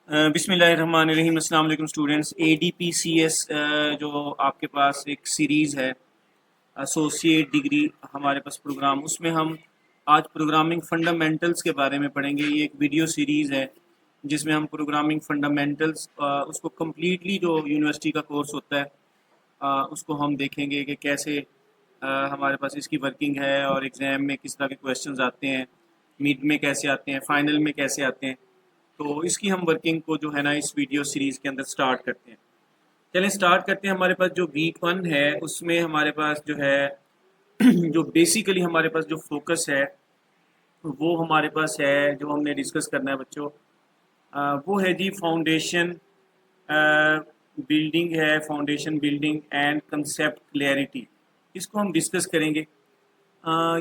बिस्मिल्लाहिर्रहमानिर्रहीम। अस्सलाम वालेकुम स्टूडेंट्स। ADPCS जो आपके पास एक सीरीज़ है, एसोसिएट डिग्री हमारे पास प्रोग्राम, उसमें हम आज प्रोग्रामिंग फंडामेंटल्स के बारे में पढ़ेंगे। ये एक वीडियो सीरीज़ है जिसमें हम प्रोग्रामिंग फंडामेंटल्स उसको कम्प्लीटली जो यूनिवर्सिटी का कोर्स होता है उसको हम देखेंगे कि कैसे हमारे पास इसकी वर्किंग है और एग्ज़ाम में किस तरह के क्वेश्चंस आते हैं, मिड में कैसे आते हैं, फाइनल में कैसे आते हैं। तो इसकी हम वर्किंग को जो है ना इस वीडियो सीरीज़ के अंदर स्टार्ट करते हैं। चलें स्टार्ट करते हैं। हमारे पास जो वीक 1 है उसमें हमारे पास जो है जो बेसिकली हमारे पास जो फोकस है वो हमारे पास है, जो हमने डिस्कस करना है बच्चों, वो है जी फाउंडेशन बिल्डिंग है, foundation building and concept clarity. इसको हम डिस्कस करेंगे।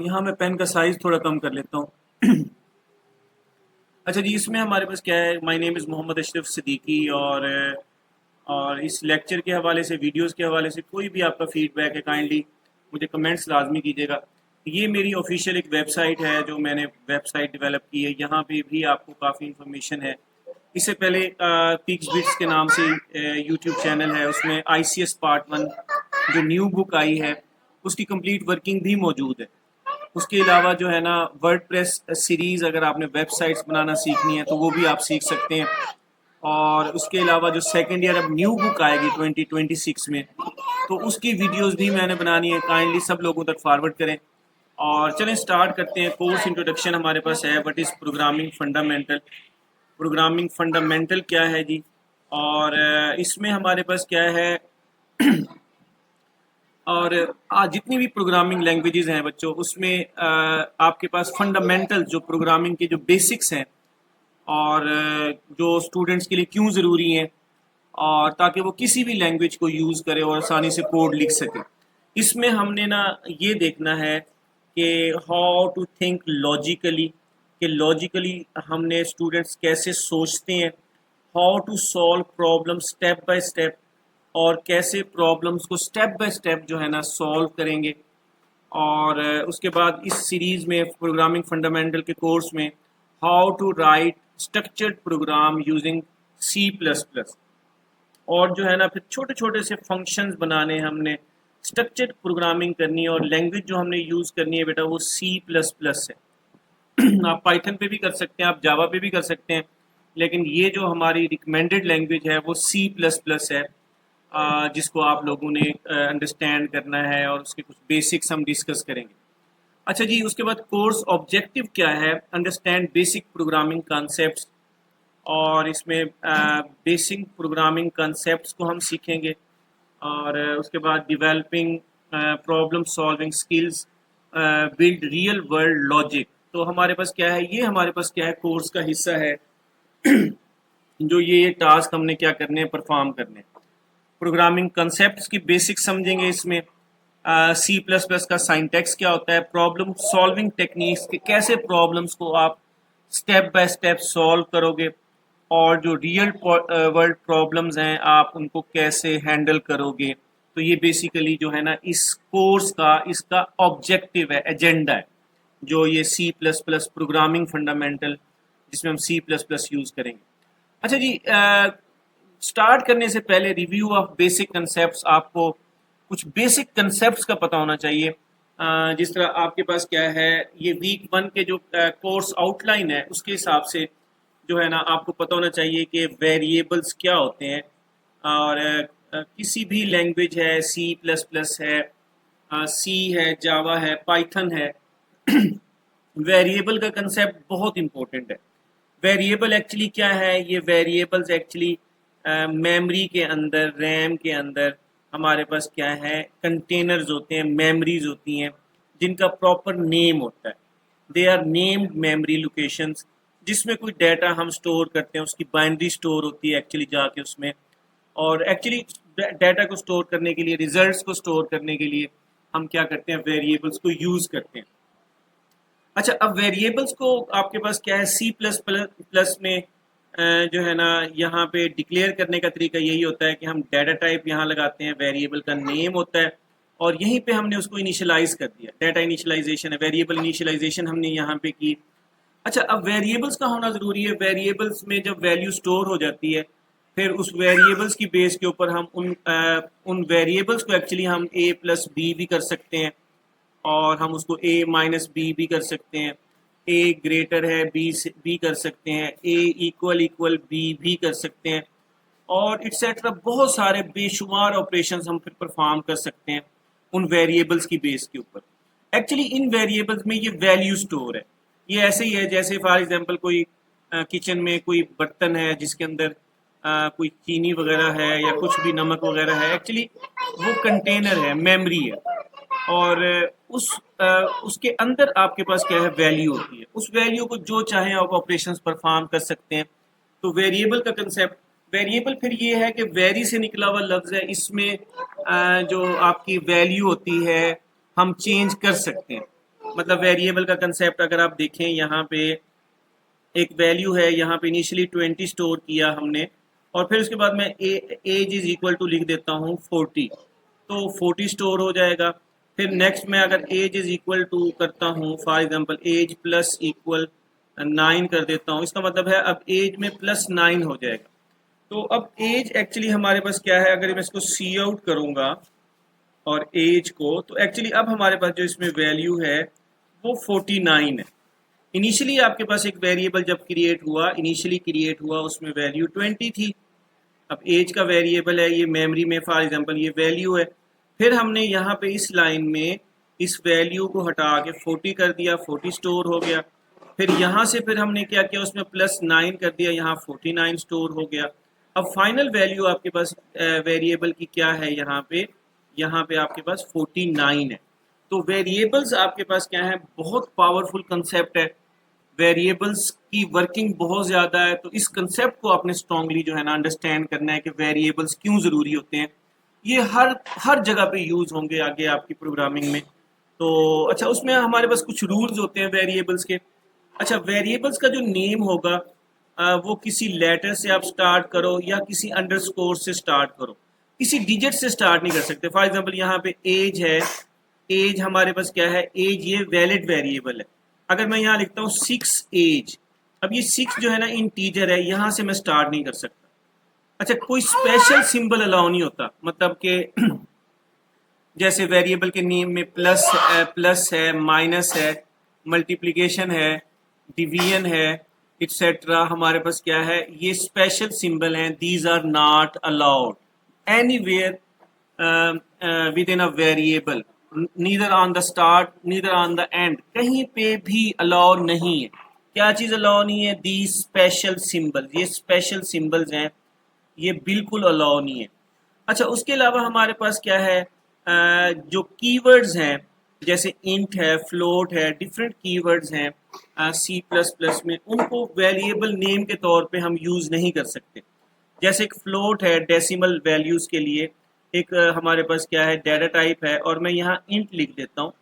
यहाँ मैं पेन का साइज़ थोड़ा कम कर लेता हूँ। अच्छा जी, इसमें हमारे पास क्या है, my name is Mohammed Ashraf Siddiqui. और इस लेक्चर के हवाले से, वीडियोस के हवाले से कोई भी आपका फीडबैक है, काइंडली मुझे कमेंट्स लाजमी कीजिएगा। ये मेरी ऑफिशियल एक वेबसाइट है जो मैंने वेबसाइट डेवलप की है। यहाँ पे भी आपको काफ़ी इन्फॉर्मेशन है। इससे पहले पिक्स बिट्स के नाम से यूट्यूब चैनल है, उसमें ICS पार्ट 1 जो न्यू बुक आई है उसकी कंप्लीट वर्किंग भी मौजूद है। उसके अलावा जो है ना वर्डप्रेस सीरीज़, अगर आपने वेबसाइट्स बनाना सीखनी है तो वो भी आप सीख सकते हैं। और उसके अलावा जो सेकेंड ईयर अब न्यू बुक आएगी 2026 में, तो उसकी वीडियोस भी मैंने बनानी है। काइंडली सब लोगों तक फॉरवर्ड करें। और चलें स्टार्ट करते हैं। कोर्स इंट्रोडक्शन हमारे पास है, what is programming fundamental. Programming fundamental क्या है जी, और इसमें हमारे पास क्या है और आज जितनी भी प्रोग्रामिंग लैंग्वेजेस हैं बच्चों, उसमें आपके पास फंडामेंटल जो प्रोग्रामिंग के जो बेसिक्स हैं और जो स्टूडेंट्स के लिए क्यों ज़रूरी हैं, और ताकि वो किसी भी लैंग्वेज को यूज़ करे और आसानी से कोड लिख सके। इसमें हमने ना ये देखना है कि हाउ टू थिंक लॉजिकली, कि लॉजिकली हमने स्टूडेंट्स कैसे सोचते हैं, how to solve problem step by step, और कैसे प्रॉब्लम्स को स्टेप बाय स्टेप जो है ना सॉल्व करेंगे। और उसके बाद इस सीरीज़ में प्रोग्रामिंग फंडामेंटल के कोर्स में how to write structured program using C++, और जो है ना फिर छोटे छोटे से फंक्शंस बनाने, हमने स्ट्रक्चर्ड प्रोग्रामिंग करनी है। और लैंग्वेज जो हमने यूज़ करनी है बेटा वो C++ है। आप पाइथन पे भी कर सकते हैं, आप जावा पे भी कर सकते हैं, लेकिन ये जो हमारी रिकमेंडेड लैंग्वेज है वो C++ है, जिसको आप लोगों ने अंडरस्टैंड करना है और उसके कुछ बेसिक्स हम डिस्कस करेंगे। अच्छा जी, उसके बाद कोर्स ऑब्जेक्टिव क्या है, अंडरस्टैंड बेसिक प्रोग्रामिंग कॉन्सेप्ट्स। और इसमें बेसिक प्रोग्रामिंग कॉन्सेप्ट्स को हम सीखेंगे। और उसके बाद developing problem solving skills, build real world logic. तो हमारे पास क्या है, ये हमारे पास क्या है, कोर्स का हिस्सा है जो ये टास्क हमने क्या करने हैं, परफॉर्म करने हैं। प्रोग्रामिंग कंसेप्ट्स की बेसिक समझेंगे इसमें। C++ का साइंटेक्स क्या होता है, प्रॉब्लम सॉल्विंग टेक्निक्स के कैसे प्रॉब्लम्स को आप स्टेप बाय स्टेप सॉल्व करोगे, और जो रियल वर्ल्ड प्रॉब्लम्स हैं आप उनको कैसे हैंडल करोगे। तो ये बेसिकली जो है ना इस कोर्स का, इसका ऑब्जेक्टिव है, एजेंडा है, जो ये C++ प्रोग्रामिंग फंडामेंटल, जिसमें हम C++ यूज़ करेंगे। अच्छा जी, स्टार्ट करने से पहले रिव्यू ऑफ बेसिक कंसेप्ट्स, आपको कुछ बेसिक कंसेप्ट्स का पता होना चाहिए। जिस तरह आपके पास क्या है, ये वीक 1 के जो कोर्स आउटलाइन है उसके हिसाब से जो है ना आपको पता होना चाहिए कि वेरिएबल्स क्या होते हैं। और किसी भी लैंग्वेज है, C++ है, C है, जावा है, पाइथन है, वेरिएबल का कंसेप्ट बहुत इंपॉर्टेंट है। वेरिएबल एक्चुअली क्या है, ये वेरिएबल्स एक्चुअली मेमोरी के अंदर, रैम के अंदर हमारे पास क्या है, कंटेनर्स होते हैं, मेमोरीज होती हैं जिनका प्रॉपर नेम होता है। They are named memory locations, जिसमें कोई डाटा हम स्टोर करते हैं, उसकी बाइनरी स्टोर होती है एक्चुअली जाके उसमें। और एक्चुअली डाटा को स्टोर करने के लिए, रिजल्ट्स को स्टोर करने के लिए हम क्या करते हैं, वेरिएबल्स को यूज़ करते हैं। अच्छा, अब वेरिएबल्स को आपके पास क्या है, C++ में जो है ना यहाँ पे डिक्लेयर करने का तरीका यही होता है कि हम डाटा टाइप यहाँ लगाते हैं, वेरिएबल का नेम होता है, और यहीं पे हमने उसको इनिशियलाइज कर दिया। डाटा इनिशियलाइजेशन है, वेरिएबल इनिशियलाइजेशन हमने यहाँ पे की। अच्छा, अब वेरिएबल्स का होना ज़रूरी है। वेरिएबल्स में जब वैल्यू स्टोर हो जाती है, फिर उस वेरिएबल्स की बेस के ऊपर हम उन वेरिएबल्स को एक्चुअली हम a प्लस बी भी कर सकते हैं, और हम उसको a माइनस बी भी कर सकते हैं, a ग्रेटर है b से b कर सकते हैं, a इक्वल इक्वल b भी कर सकते हैं, और इट्सेट्रा बहुत सारे बेशुमार ऑपरेशंस हम फिर परफॉर्म कर सकते हैं उन वेरिएबल्स की बेस के ऊपर। एक्चुअली इन वेरिएबल्स में ये वैल्यू स्टोर है। ये ऐसे ही है जैसे फॉर एग्जांपल कोई किचन में कोई बर्तन है जिसके अंदर कोई चीनी वगैरह है या कुछ भी नमक वगैरह है, एक्चुअली वो कंटेनर है, मेमोरी है, और उसके अंदर आपके पास क्या है, वैल्यू होती है। उस वैल्यू को जो चाहे आप ऑपरेशंस परफॉर्म कर सकते हैं। तो वेरिएबल का कंसेप्ट, वेरिएबल फिर ये है कि वेरी से निकला हुआ लफ्ज़ है, इसमें जो आपकी वैल्यू होती है हम चेंज कर सकते हैं। मतलब वेरिएबल का कंसेप्ट अगर आप देखें, यहाँ पे एक वैल्यू है, यहाँ पे इनिशियली 20 स्टोर किया हमने, और फिर उसके बाद मैं एज इज इक्वल टू लिख देता हूँ 40, तो 40 स्टोर हो जाएगा। फिर नेक्स्ट मैं अगर एज इज इक्वल टू करता हूँ, for example age plus equal 9 कर देता हूँ, इसका मतलब है अब एज में प्लस 9 हो जाएगा। तो अब एज एक्चुअली हमारे पास क्या है, अगर मैं इसको सी आउट करूँगा और एज को, तो एक्चुअली अब हमारे पास जो इसमें वैल्यू है वो 49 है। इनिशियली आपके पास एक वेरिएबल जब क्रिएट हुआ, इनिशियली क्रिएट हुआ, उसमें वैल्यू 20 थी। अब एज का वेरिएबल है, ये मेमोरी में फॉर एग्जांपल ये वैल्यू है। फिर हमने यहाँ पे इस लाइन में इस वैल्यू को हटा के 40 कर दिया, 40 स्टोर हो गया। फिर यहाँ से फिर हमने क्या किया, उसमें प्लस 9 कर दिया, यहाँ 49 स्टोर हो गया। अब फाइनल वैल्यू आपके पास वेरिएबल की क्या है, यहाँ पे आपके पास 49 है। तो वेरिएबल्स आपके पास क्या है, बहुत पावरफुल कंसेप्ट है। वेरिएबल्स की वर्किंग बहुत ज़्यादा है, तो इस कंसेप्ट को आपने स्ट्रांगली जो है ना अंडरस्टैंड करना है कि वेरिएबल्स क्यों ज़रूरी होते हैं। ये हर जगह पे यूज़ होंगे आगे आपकी प्रोग्रामिंग में। तो अच्छा, उसमें हमारे पास कुछ रूल्स होते हैं वेरिएबल्स के। अच्छा, वेरिएबल्स का जो नेम होगा वो किसी लेटर से आप स्टार्ट करो या किसी अंडरस्कोर से स्टार्ट करो, किसी डिजिट से स्टार्ट नहीं कर सकते। फॉर एग्जांपल यहाँ पे एज है, एज हमारे पास क्या है, एज ये वैलिड वेरिएबल है। अगर मैं यहाँ लिखता हूँ 6 एज, अब ये 6 जो है ना इंटीजर है, यहाँ से मैं स्टार्ट नहीं कर सकता। अच्छा, कोई स्पेशल सिंबल अलाउ नहीं होता, मतलब कि जैसे वेरिएबल के नेम में प्लस है, माइनस है, मल्टीप्लिकेशन है, डिवीजन है, इट्सेट्रा, हमारे पास क्या है, ये स्पेशल सिंबल हैं। These are not allowed anywhere within a variable, neither on the start neither on the end, कहीं पे भी अलाउ नहीं है। क्या चीज़ अलाउ नहीं है, दी स्पेशल सिंबल, ये स्पेशल सिंबल्स हैं, ये बिल्कुल अलाउ नहीं है। अच्छा, उसके अलावा हमारे पास क्या है, जो कीवर्ड्स हैं, जैसे इंट है, फ्लोट है, डिफरेंट कीवर्ड्स हैं सी प्लस प्लस में, उनको वेरिएबल नेम के तौर पे हम यूज़ नहीं कर सकते। जैसे एक फ्लोट है डेसिमल वैल्यूज़ के लिए, एक हमारे पास क्या है, डाटा टाइप है, और मैं यहाँ इंट लिख देता हूँ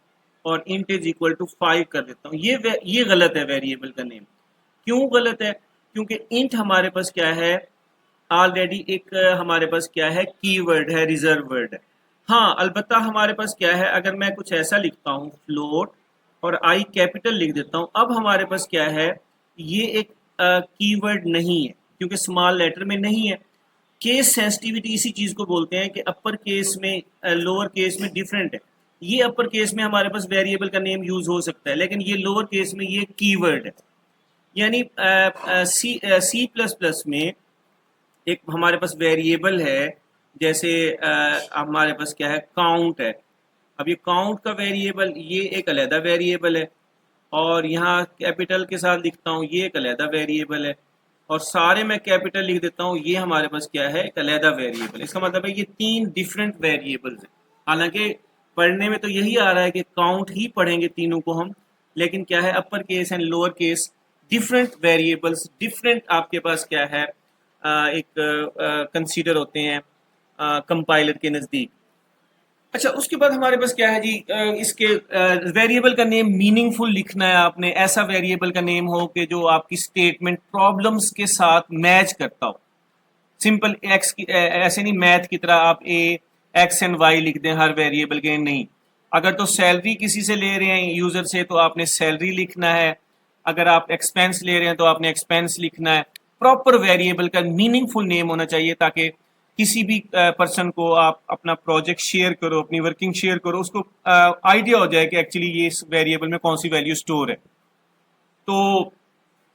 और इंट इज इक्वल टू 5 कर देता हूँ, ये गलत है वेरिएबल का नेम। क्यों गलत है, क्योंकि इंट हमारे पास क्या है, ऑलरेडी एक हमारे पास क्या है, कीवर्ड है, रिजर्व वर्ड है। हाँ, अलबत्ता हमारे पास क्या है, अगर मैं कुछ ऐसा लिखता हूँ फ्लोट और आई कैपिटल लिख देता हूँ, अब हमारे पास क्या है, ये एक कीवर्ड नहीं है क्योंकि स्मॉल लेटर में नहीं है। केस सेंसिटिविटी इसी चीज़ को बोलते हैं कि अपर केस में लोअर केस में डिफरेंट है। ये अपर केस में हमारे पास वेरिएबल का नेम यूज हो सकता है, लेकिन ये लोअर केस में ये कीवर्ड है। यानी सी प्लस प्लस में एक हमारे पास वेरिएबल है, जैसे हमारे पास क्या है, काउंट है। अब ये काउंट का वेरिएबल, ये एक अलहदा वेरिएबल है, और यहाँ कैपिटल के साथ लिखता हूँ, ये एक अलहदा वेरिएबल है, और सारे मैं कैपिटल लिख देता हूँ, ये हमारे पास क्या है, एक अलहदा वेरिएबल। इसका मतलब है ये 3 डिफरेंट वेरिएबल्स हैं। हालांकि पढ़ने में तो यही आ रहा है कि काउंट ही पढ़ेंगे तीनों को हम, लेकिन क्या है, upper case and lower case different variables, different आपके पास क्या है, एक कंसीडर होते हैं कंपाइलर के नज़दीक। अच्छा, उसके बाद हमारे पास क्या है जी, इसके वेरिएबल का नेम मीनिंगफुल लिखना है आपने, ऐसा वेरिएबल का नेम हो कि जो आपकी स्टेटमेंट प्रॉब्लम्स के साथ मैच करता हो। सिंपल एक्स की ऐसे नहीं, मैथ की तरह आप एक्स एंड वाई लिख दें हर वेरिएबल के, नहीं। अगर तो सैलरी किसी से ले रहे हैं यूज़र से, तो आपने सैलरी लिखना है। अगर आप एक्सपेंस ले रहे हैं तो आपने एक्सपेंस लिखना है। प्रॉपर वेरिएबल का मीनिंगफुल नेम होना चाहिए ताकि किसी भी पर्सन को आप अपना प्रोजेक्ट शेयर करो, अपनी वर्किंग शेयर करो, उसको आइडिया हो जाए कि एक्चुअली ये इस वेरिएबल में कौन सी वैल्यू स्टोर है। तो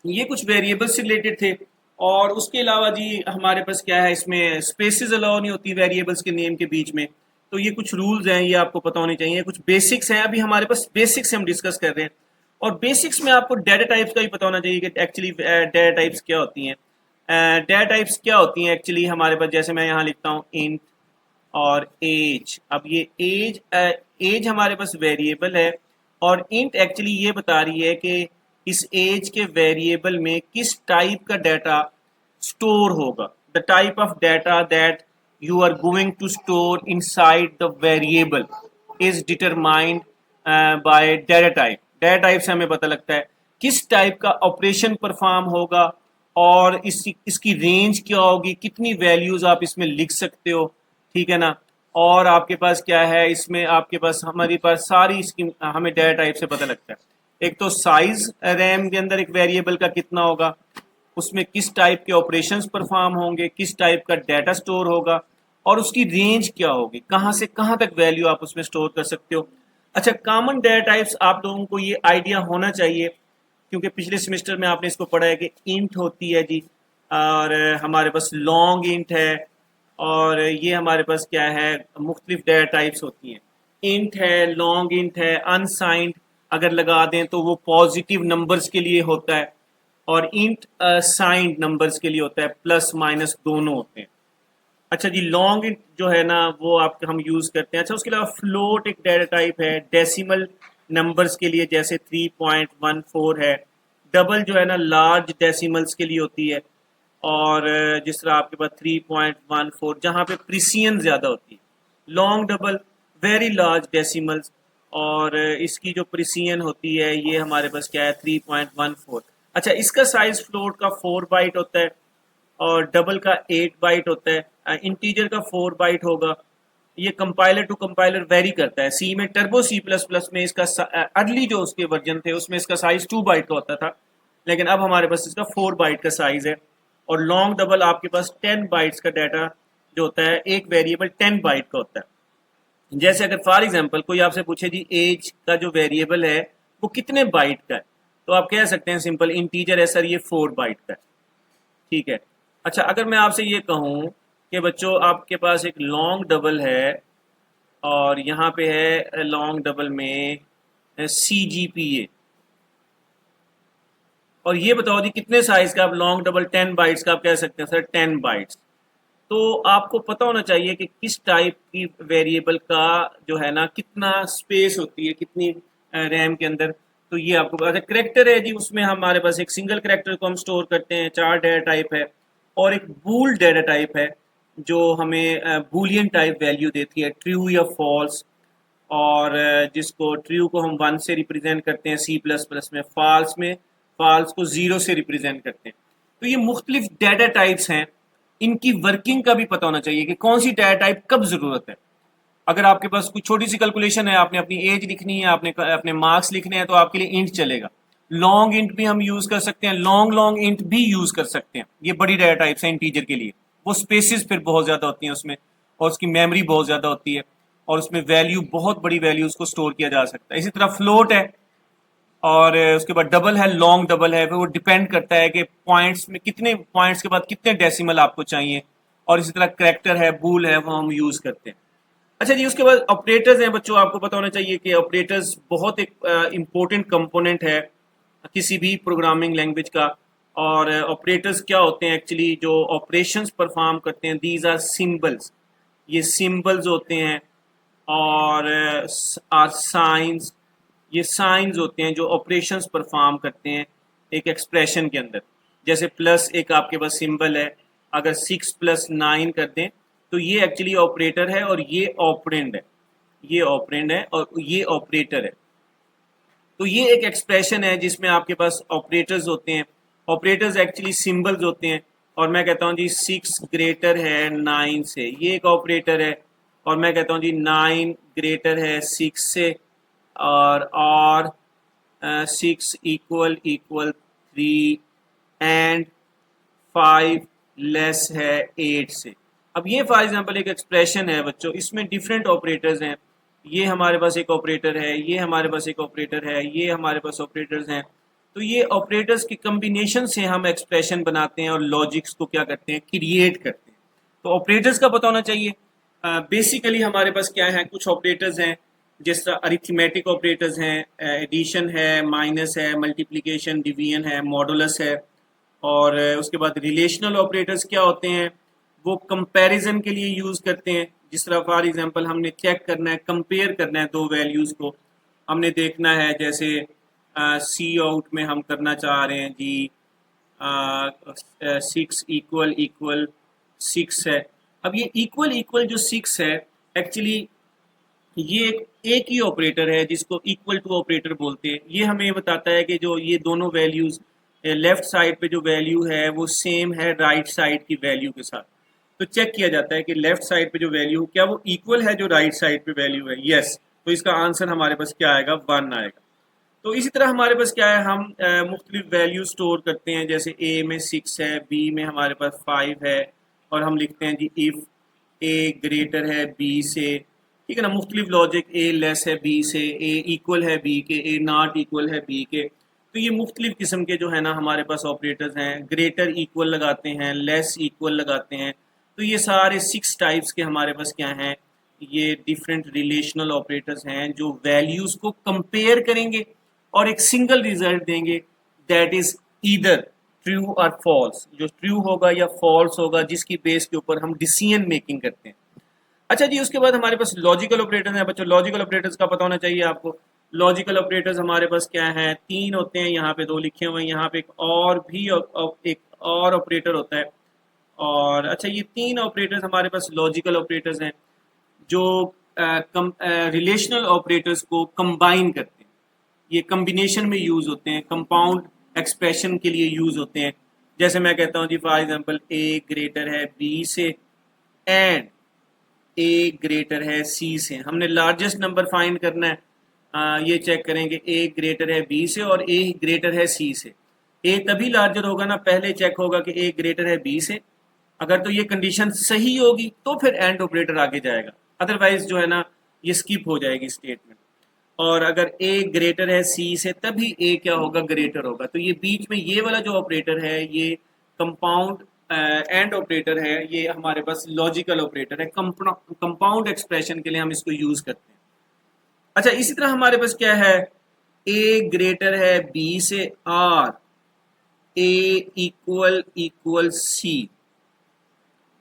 ये कुछ वेरिएबल से रिलेटेड थे। और उसके अलावा जी हमारे पास क्या है, इसमें स्पेसेस अलाउ नहीं होती वेरिएबल्स के नेम के बीच में। तो ये कुछ रूल्स हैं, ये आपको पता होने चाहिए। कुछ बेसिक्स हैं, अभी हमारे पास बेसिक्स हम डिस्कस कर रहे हैं। और बेसिक्स में आपको डाटा टाइप्स का भी पता होना चाहिए कि एक्चुअली डाटा टाइप्स क्या होती हैं। डाटा टाइप्स क्या होती हैं एक्चुअली हमारे पास, जैसे मैं यहाँ लिखता हूँ इंट और एज। अब ये एज हमारे पास वेरिएबल है, और इंट एक्चुअली ये बता रही है कि इस एज के वेरिएबल में किस टाइप का डाटा स्टोर होगा। The type of data that you are going to store inside the variable is determined by data type. Data type से हमें पता लगता है किस टाइप का ऑपरेशन परफॉर्म होगा, और इसकी रेंज क्या होगी, कितनी वैल्यूज आप इसमें लिख सकते हो, ठीक है ना। और आपके पास क्या है, इसमें आपके पास हमारे पास सारी इसकी हमें डाटा टाइप से पता लगता है। एक तो साइज रैम के अंदर एक वेरिएबल का कितना होगा, उसमें किस टाइप के ऑपरेशंस परफॉर्म होंगे, किस टाइप का डाटा स्टोर होगा, और उसकी रेंज क्या होगी, कहाँ से कहाँ तक वैल्यू आप उसमें स्टोर कर सकते हो। अच्छा, कॉमन डाटा टाइप्स आप लोगों को ये आइडिया होना चाहिए, क्योंकि पिछले सेमेस्टर में आपने इसको पढ़ा है कि इंट होती है जी, और हमारे पास लॉन्ग इंट है, और ये हमारे पास क्या है, मुख्तलिफ डाटा टाइप्स होती हैं। इंट है, लॉन्ग इंट है, अनसाइंड अगर लगा दें तो वो पॉजिटिव नंबर्स के लिए होता है, और इंट साइंड नंबर्स के लिए होता है, प्लस माइनस दोनों होते हैं। अच्छा जी, लॉन्ग इंट जो है ना वो आप हम यूज़ करते हैं। अच्छा, उसके अलावा फ्लोट एक डाटा टाइप है डेसिमल नंबर्स के लिए, जैसे 3.14 है। डबल जो है ना लार्ज डेसिमल्स के लिए होती है, और जिस तरह आपके पास 3.14 जहाँ पे प्रिसियन ज़्यादा होती है। Long double very large decimals, और इसकी जो प्रिसियन होती है ये हमारे पास क्या है, 3.14। अच्छा, इसका साइज फ्लोट का 4 बाइट होता है, और डबल का 8 बाइट होता है। इंटीजर का 4 बाइट होगा। ये कंपाइलर टू कंपाइलर वेरी करता है। सी में टर्बो सी प्लस प्लस में इसका अर्ली जो उसके वर्जन थे उसमें इसका साइज 2 बाइट का होता था, लेकिन अब हमारे पास इसका 4 बाइट का साइज है। और लॉन्ग डबल आपके पास 10 बाइट्स का डाटा जो होता है, एक वेरिएबल 10 बाइट का होता है। जैसे अगर फॉर एग्जांपल कोई आपसे पूछे जी एज का जो वेरिएबल है वो कितने बाइट का है, तो आप कह सकते हैं सिंपल इंटीजर है सर, ये 4 बाइट का है, ठीक है। अच्छा, अगर मैं आपसे ये कहूँ कि बच्चों आपके पास एक लॉन्ग डबल है, और यहाँ पे है लॉन्ग डबल में CGPA, और ये बताओ जी कितने साइज का, आप लॉन्ग डबल 10 बाइट्स का आप कह सकते हैं सर 10 बाइट्स। तो आपको पता होना चाहिए कि किस टाइप की वेरिएबल का जो है ना कितना स्पेस होती है, कितनी रैम के अंदर। तो ये आपको पता है। करेक्टर है जी, उसमें हमारे पास एक सिंगल करेक्टर को हम स्टोर करते हैं, 4 डाटा टाइप है, और एक बूल डाटा टाइप है जो हमें बूलियन टाइप वैल्यू देती है, ट्रू या फॉल्स। और जिसको ट्रू को हम 1 से रिप्रेजेंट करते हैं सी प्लस प्लस में फॉल्स को 0 से रिप्रेजेंट करते हैं। तो ये मुख्तलिफ डाटा टाइप्स हैं, इनकी वर्किंग का भी पता होना चाहिए कि कौन सी डाटा टाइप कब ज़रूरत है। अगर आपके पास कोई छोटी सी कैलकुलेशन है, आपने अपनी एज लिखनी है, आपने अपने मार्क्स लिखने हैं, तो आपके लिए इंट चलेगा। लॉन्ग इंट भी हम यूज़ कर सकते हैं, लॉन्ग इंट भी यूज़ कर सकते हैं। ये बड़ी डाटा टाइप्स हैं इंटीजर के लिए, वो स्पेसिस फिर बहुत ज़्यादा होती हैं उसमें, और उसकी मेमोरी बहुत ज़्यादा होती है, और उसमें वैल्यू बहुत बड़ी वैल्यूज़ को स्टोर किया जा सकता है। इसी तरह फ्लोट है, और उसके बाद डबल है, लॉन्ग डबल है, फिर वो डिपेंड करता है कि पॉइंट्स में कितने पॉइंट्स के बाद कितने डेसिमल आपको चाहिए। और इसी तरह करेक्टर है, बूल है, वो हम यूज़ करते हैं। अच्छा जी, उसके बाद ऑपरेटर्स हैं बच्चों, आपको पता होना चाहिए कि ऑपरेटर्स बहुत एक इम्पोर्टेंट कंपोनेंट है किसी भी प्रोग्रामिंग लैंग्वेज का। और ऑपरेटर्स क्या होते हैं एक्चुअली, जो ऑपरेशंस परफॉर्म करते हैं, दीज आर सिंबल्स, ये सिंबल्स होते हैं। और आर साइंस, ये साइंस होते हैं जो ऑपरेशंस परफॉर्म करते हैं एक एक्सप्रेशन के अंदर। जैसे प्लस एक आपके पास सिंबल है, अगर 6 + 9 कर दें तो ये एक्चुअली ऑपरेटर है, और ये ऑपरेंड है, ये ऑपरेंड है और ये ऑपरेटर है। तो ये एक एक्सप्रेशन है जिसमें आपके पास ऑपरेटर्स होते हैं। ऑपरेटर्स एक्चुअली सिंबल्स होते हैं, और मैं कहता हूँ जी 6 ग्रेटर है 9 से, ये एक ऑपरेटर है। और मैं कहता हूँ जी 9 ग्रेटर है 6 से, और 6 इक्वल इक्वल 3 एंड 5 लेस है 8 से। अब ये फॉर एग्जांपल एक एक्सप्रेशन है बच्चों, इसमें डिफरेंट ऑपरेटर्स हैं। ये हमारे पास एक ऑपरेटर है, ये हमारे पास एक ऑपरेटर है, ये हमारे पास ऑपरेटर्स हैं। तो ये ऑपरेटर्स की कम्बिनेशन से हम एक्सप्रेशन बनाते हैं और लॉजिक्स को क्या करते हैं, क्रिएट करते हैं। तो ऑपरेटर्स का पता होना चाहिए। बेसिकली हमारे पास क्या है, कुछ ऑपरेटर्स हैं जिस तरह अरिथमेटिक ऑपरेटर्स हैं, एडिशन है, माइनस है, मल्टीप्लिकेशन, डिवीजन है, मॉडुलस है। और उसके बाद रिलेशनल ऑपरेटर्स क्या होते हैं, वो कंपैरिजन के लिए यूज़ करते हैं। जिस तरह फॉर एग्जांपल हमने चेक करना है, कंपेयर करना है दो वैल्यूज़ को, हमने देखना है जैसे सी आउट में हम करना चाह रहे हैं जी 6 इक्वल इक्वल 6 है। अब ये इक्वल इक्वल जो 6 है, एक्चुअली ये एक ही ऑपरेटर है जिसको इक्वल टू ऑपरेटर बोलते हैं। ये हमें बताता है कि जो ये दोनों वैल्यूज़ लेफ्ट साइड पे जो वैल्यू है वो सेम है राइट साइड की वैल्यू के साथ। तो चेक किया जाता है कि लेफ्ट साइड पे जो वैल्यू क्या वो इक्वल है जो राइट साइड पे वैल्यू है, यस। तो इसका आंसर हमारे पास क्या आएगा, 1 आएगा। तो इसी तरह हमारे पास क्या है, हम मुख्तलिफ वैल्यू स्टोर करते हैं। जैसे ए में 6 है, बी में हमारे पास 5 है, और हम लिखते हैं जी इफ़ ए ग्रेटर है बी से, ठीक है ना। मुख्तलिफ लॉजिक, ए लेस है बी से, ए इक्वल है बी के, ए नॉट इक्वल है बी के। तो ये मुख्तलिफ किस्म के जो है ना हमारे पास ऑपरेटर्स हैं। ग्रेटर इक्वल लगाते हैं, लेस इक्वल लगाते हैं। तो ये सारे 6 टाइप्स के हमारे पास क्या हैं, ये डिफरेंट रिलेशनल ऑपरेटर्स हैं जो वैल्यूज़ को कंपेयर करेंगे और एक सिंगल रिजल्ट देंगे, दैट इज ईदर ट्रू और फॉल्स। जो ट्रू होगा या फॉल्स होगा, जिसकी बेस के ऊपर हम डिसीजन मेकिंग करते हैं। अच्छा जी, उसके बाद हमारे पास लॉजिकल ऑपरेटर्स हैं बच्चों। लॉजिकल ऑपरेटर्स का पता होना चाहिए आपको। लॉजिकल ऑपरेटर्स हमारे पास क्या हैं, 3 होते हैं। यहाँ पे 2 लिखे हुए हैं, यहाँ पे एक और भी एक और ऑपरेटर होता है। और अच्छा, ये 3 ऑपरेटर्स हमारे पास लॉजिकल ऑपरेटर्स हैं जो रिलेशनल ऑपरेटर्स को कंबाइन करते हैं। ये कम्बिनेशन में यूज होते हैं, कंपाउंड एक्सप्रेशन के लिए यूज होते हैं। जैसे मैं कहता हूँ जी फॉर एग्जांपल ए ग्रेटर है बी से एंड ए ग्रेटर है सी से। हमने लार्जेस्ट नंबर फाइंड करना है, ये चेक करेंगे ए ग्रेटर है बी से और ए ग्रेटर है सी से। ए तभी लार्जर होगा ना, पहले चेक होगा कि ए ग्रेटर है बी से। अगर तो ये कंडीशन सही होगी तो फिर एंड ऑपरेटर आगे जाएगा, अदरवाइज जो है ना ये स्किप हो जाएगी स्टेटमेंट। और अगर ए ग्रेटर है सी से तभी ए क्या होगा, ग्रेटर होगा। तो ये बीच में ये वाला जो ऑपरेटर है ये कंपाउंड एंड ऑपरेटर है, ये हमारे पास लॉजिकल ऑपरेटर है। कंपाउंड एक्सप्रेशन के लिए हम इसको यूज करते हैं। अच्छा, इसी तरह हमारे पास क्या है, ए ग्रेटर है बी से or A equal equal C,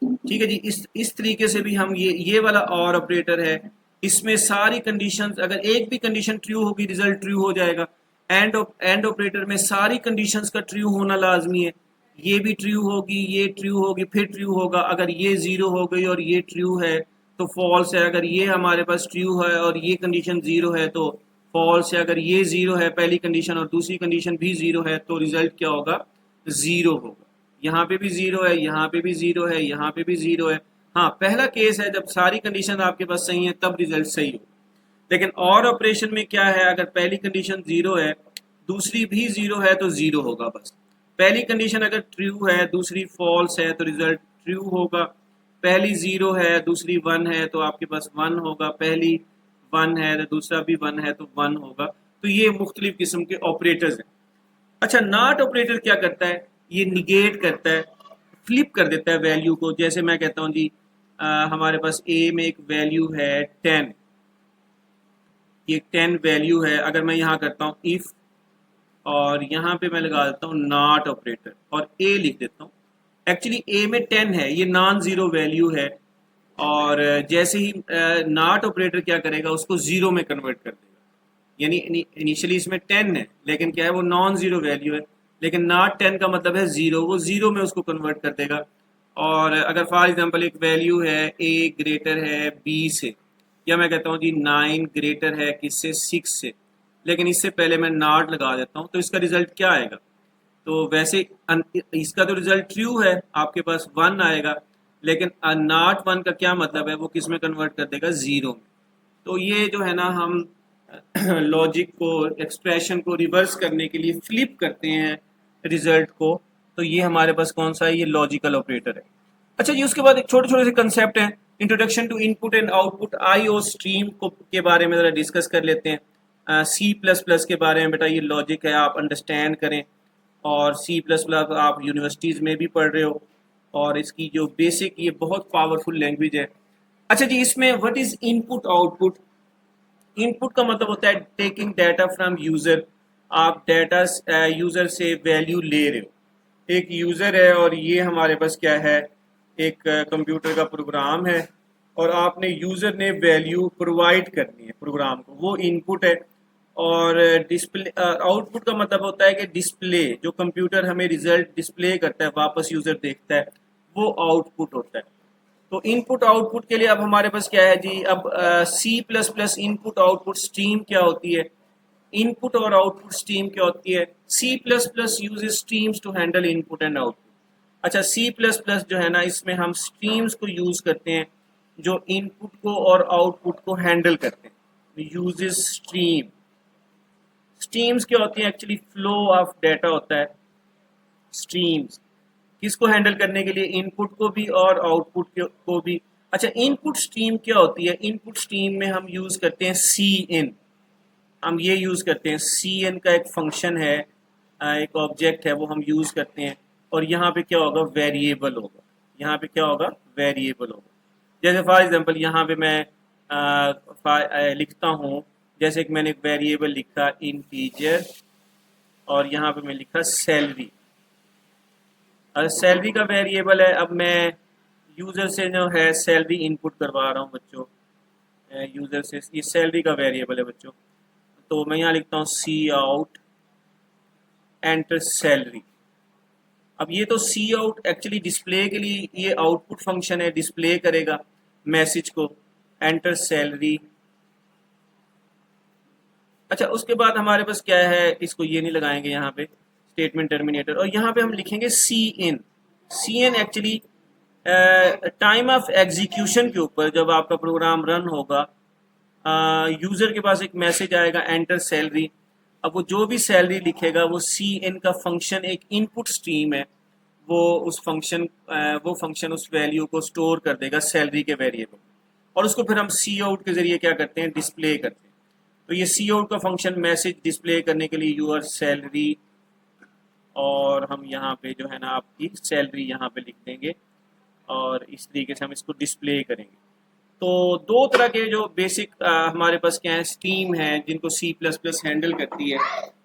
ठीक है जी। इस तरीके से भी हम ये वाला और ऑपरेटर है, इसमें सारी कंडीशंस, अगर एक भी कंडीशन ट्रू होगी रिजल्ट ट्रू हो जाएगा। एंड ऑपरेटर में सारी कंडीशंस का ट्रू होना लाजमी है। ये भी ट्रू होगी, ये ट्रू होगी, फिर ट्रू होगा। अगर ये 0 हो गई और ये ट्रू है तो फॉल्स है। अगर ये हमारे पास ट्रू है और ये कंडीशन 0 है तो फॉल्स है। अगर ये 0 है पहली कंडीशन और दूसरी कंडीशन भी 0 है तो रिजल्ट क्या होगा, 0 होगा। यहाँ पे भी 0 है, यहाँ पे भी 0 है, यहाँ पे भी 0 है। हाँ, पहला केस है जब सारी कंडीशन आपके पास सही है तब रिजल्ट सही हो। लेकिन और ऑपरेशन में क्या है, अगर पहली कंडीशन 0 है दूसरी भी 0 है तो 0 होगा बस। पहली कंडीशन अगर ट्रू है दूसरी फॉल्स है तो रिजल्ट ट्रू होगा। पहली 0 है दूसरी 1 है तो आपके पास 1 होगा। पहली 1 है तो दूसरा भी 1 है तो 1 होगा। तो ये मुख्तलिफ किस्म के ऑपरेटर्स हैं। अच्छा, नॉट ऑपरेटर क्या करता है, ये निगेट करता है, फ्लिप कर देता है वैल्यू को। जैसे मैं कहता हूँ जी हमारे पास ए में एक वैल्यू है 10, ये 10 वैल्यू है। अगर मैं यहाँ करता हूँ इफ और यहाँ पे मैं लगा देता हूँ नॉट ऑपरेटर और ए लिख देता हूँ। एक्चुअली ए में 10 है, ये नॉन जीरो वैल्यू है। और जैसे ही नॉट ऑपरेटर क्या करेगा, उसको जीरो में कन्वर्ट कर देगा। यानी इनिशियली इसमें 10 है लेकिन क्या है, वो नॉन जीरो वैल्यू है। लेकिन नॉट 10 का मतलब है 0, वो 0 में उसको कन्वर्ट कर देगा। और अगर फॉर एग्जांपल एक वैल्यू है ए ग्रेटर है बी से, या मैं कहता हूँ जी 9 ग्रेटर है किससे, 6 से, लेकिन इससे पहले मैं नॉट लगा देता हूँ तो इसका रिजल्ट क्या आएगा। तो वैसे इसका तो रिजल्ट ट्रू है, आपके पास 1 आएगा। लेकिन नॉट 1 का क्या मतलब है, वो किस में कन्वर्ट कर देगा, 0 में। तो ये जो है ना हम लॉजिक को, एक्सप्रेशन को रिवर्स करने के लिए फ्लिप करते हैं रिजल्ट को, तो ये हमारे पास कौन सा है, ये लॉजिकल ऑपरेटर है। अच्छा जी, उसके बाद एक छोटे छोटे से कंसेप्ट हैं, introduction to input and output I O stream को के बारे में ज़रा डिस्कस कर लेते हैं। सी प्लस प्लस के बारे में बेटा ये लॉजिक है, आप अंडरस्टैंड करें, और सी प्लस प्लस आप यूनिवर्सिटीज़ में भी पढ़ रहे हो, और इसकी जो बेसिक, ये बहुत पावरफुल लैंग्वेज है। अच्छा जी, इसमें what is input output? Input का मतलब होता है टेकिंग डाटा फ्रॉम यूज़र, आप डाटा यूज़र से वैल्यू ले रहे हो। एक यूज़र है और ये हमारे पास क्या है, एक कंप्यूटर का प्रोग्राम है, और आपने यूज़र ने वैल्यू प्रोवाइड करनी है प्रोग्राम को, वो इनपुट है। और डिस्प्ले आउटपुट का मतलब होता है कि डिस्प्ले, जो कंप्यूटर हमें रिजल्ट डिस्प्ले करता है, वापस यूज़र देखता है, वो आउटपुट होता है। तो इनपुट आउटपुट के लिए अब हमारे पास क्या है जी, अब C plus plus input output stream क्या होती है, इनपुट और आउटपुट स्ट्रीम क्या होती है। C plus plus uses streams to handle input and output. अच्छा, सी प्लस प्लस जो है ना, इसमें हम स्ट्रीम्स को यूज करते हैं जो इनपुट को और आउटपुट को हैंडल करते हैं। यूजेस स्ट्रीम, स्ट्रीम्स क्या होती है, एक्चुअली फ्लो ऑफ डाटा होता है स्ट्रीम्स, किसको हैंडल करने के लिए, इनपुट को भी और आउटपुट को भी। अच्छा, इनपुट स्ट्रीम क्या होती है, इनपुट स्ट्रीम में हम यूज करते हैं सी इन, हम ये यूज करते हैं सी एन का एक फंक्शन है, एक ऑब्जेक्ट है, वो हम यूज करते हैं। और यहाँ पे क्या होगा, वेरिएबल होगा, यहाँ पे क्या होगा, वेरिएबल होगा। जैसे फॉर एग्जांपल यहाँ पे मैं लिखता हूँ, जैसे कि मैंने एक वेरिएबल लिखा इंटीजर, और यहाँ पे मैं लिखा सैलरी। सैलरी का वेरिएबल है, अब मैं यूज़र से जो है सैलरी इनपुट करवा रहा हूँ बच्चों, यूज़र से, ये सैलरी का वेरिएबल है बच्चों। तो मैं यहाँ लिखता हूँ सी आउट एंटर सैलरी। अब ये तो सी आउट एक्चुअली डिस्प्ले के लिए ये आउटपुट फंक्शन है, डिस्प्ले करेगा मैसेज को, एंटर सैलरी। अच्छा, उसके बाद हमारे पास क्या है, इसको ये नहीं लगाएंगे यहाँ पे, स्टेटमेंट टर्मिनेटर, और यहाँ पे हम लिखेंगे cin. Cin actually time of execution के ऊपर, जब आपका प्रोग्राम रन होगा, यूज़र के पास एक मैसेज आएगा एंटर सैलरी। अब वो जो भी सैलरी लिखेगा, वो सी इन का फंक्शन एक इनपुट स्ट्रीम है, वो उस फंक्शन वो फंक्शन उस वैल्यू को स्टोर कर देगा सैलरी के वेरिएबल, और उसको फिर हम सी आउट के ज़रिए क्या करते हैं, डिस्प्ले करते हैं। तो ये सी आउट का फंक्शन मैसेज डिस्प्ले करने के लिए यूर सैलरी, और हम यहाँ पे जो है ना आपकी सैलरी यहाँ पे लिख देंगे, और इस तरीके से हम इसको डिस्प्ले करेंगे। तो दो तरह के जो बेसिक हमारे पास क्या है, स्ट्रीम है, जिनको सी प्लस प्लस हैंडल करती है।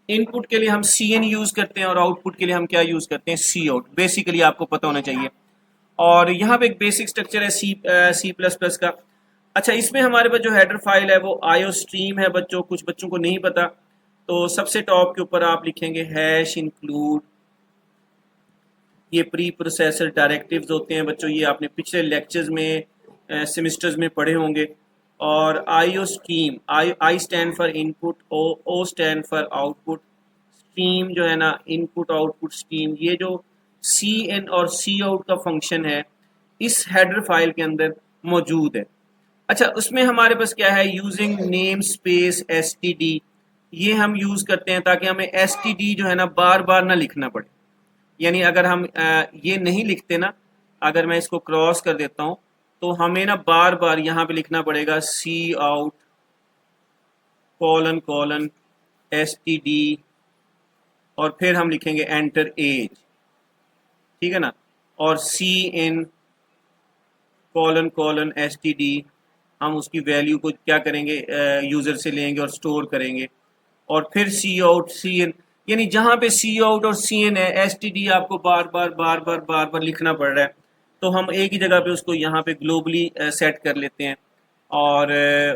इनपुट के लिए हम सी एन यूज़ करते हैं, और आउटपुट के लिए हम क्या यूज़ करते हैं, सी आउट। बेसिकली आपको पता होना चाहिए। और यहाँ पे एक बेसिक स्ट्रक्चर है सी प्लस प्लस का। अच्छा, इसमें हमारे पास जो हेडर फाइल है वो आईओ स्ट्रीम है बच्चों, कुछ बच्चों को नहीं पता, तो सबसे टॉप के ऊपर आप लिखेंगे हैश इंक्लूड, ये प्री प्रोसेसर डायरेक्टिव्स होते हैं बच्चों, ये आपने पिछले लेक्चर्स में सेमिस्टर्स में पढ़े होंगे। और IO stream, I stand for input, O stand for output, stream जो है ना इनपुट आउटपुट स्ट्रीम, ये जो सी इन और सी आउट का फंक्शन है इस हेडर फाइल के अंदर मौजूद है। अच्छा, उसमें हमारे पास क्या है, यूजिंग नेम स्पेस एसटीडी, ये हम यूज करते हैं ताकि हमें एसटीडी जो है ना बार बार ना लिखना पड़े। यानी अगर हम ये नहीं लिखते ना, अगर मैं इसको क्रॉस कर देता हूँ, तो हमें ना बार बार यहाँ पे लिखना पड़ेगा सी आउट कॉलन कॉलन एसटीडी, और फिर हम लिखेंगे एंटर एज, ठीक है ना, और सी इन कॉलन कॉलन एसटीडी, हम उसकी वैल्यू को क्या करेंगे, यूज़र से लेंगे और स्टोर करेंगे, और फिर सी आउट सी इन, यानी जहाँ पे सी आउट और सी इन है, एस टी डी आपको बार बार लिखना पड़ रहा है, तो हम एक ही जगह पे उसको यहाँ पे ग्लोबली सेट कर लेते हैं, और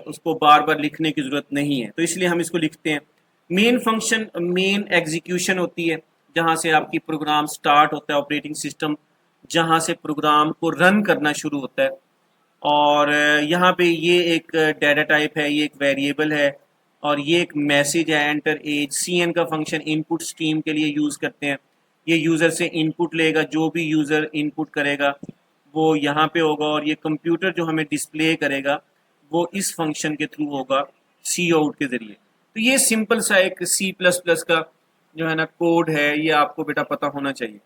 उसको बार बार लिखने की ज़रूरत नहीं है, तो इसलिए हम इसको लिखते हैं। मेन फंक्शन, मेन एग्जीक्यूशन होती है, जहाँ से आपकी प्रोग्राम स्टार्ट होता है, ऑपरेटिंग सिस्टम जहाँ से प्रोग्राम को रन करना शुरू होता है। और यहाँ पे ये एक डाटा टाइप है, ये एक वेरिएबल है, और ये एक मैसेज है एंटर एज। सी एन का फंक्शन इनपुट स्ट्रीम के लिए यूज़ करते हैं, ये यूज़र से इनपुट लेगा, जो भी यूज़र इनपुट करेगा वो यहाँ पे होगा, और ये कंप्यूटर जो हमें डिस्प्ले करेगा वो इस फंक्शन के थ्रू होगा, सी आउट के जरिए। तो ये सिंपल सा एक C++ का जो है ना कोड है, ये आपको बेटा पता होना चाहिए।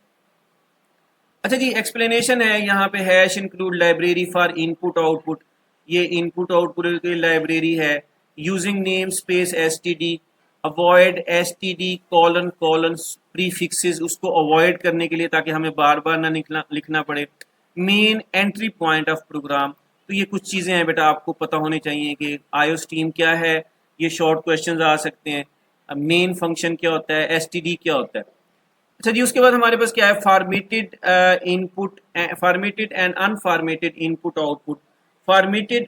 अच्छा जी, एक्सप्लेनेशन है यहाँ पे, hash include library for input output. ये इनपुट आउटपुट की लाइब्रेरी है। Using name space std, avoid std colon colon prefixes, उसको अवॉइड करने के लिए ताकि हमें बार बार ना लिखना पड़े। Main entry point of program, तो ये कुछ चीज़ें हैं बेटा आपको पता होनी चाहिए कि IOStream क्या है, ये शॉर्ट क्वेश्चंस आ सकते हैं। मेन फंक्शन क्या होता है, std क्या होता है। अच्छा जी, उसके बाद हमारे पास क्या है, formatted input, formatted and unformatted input output. Formatted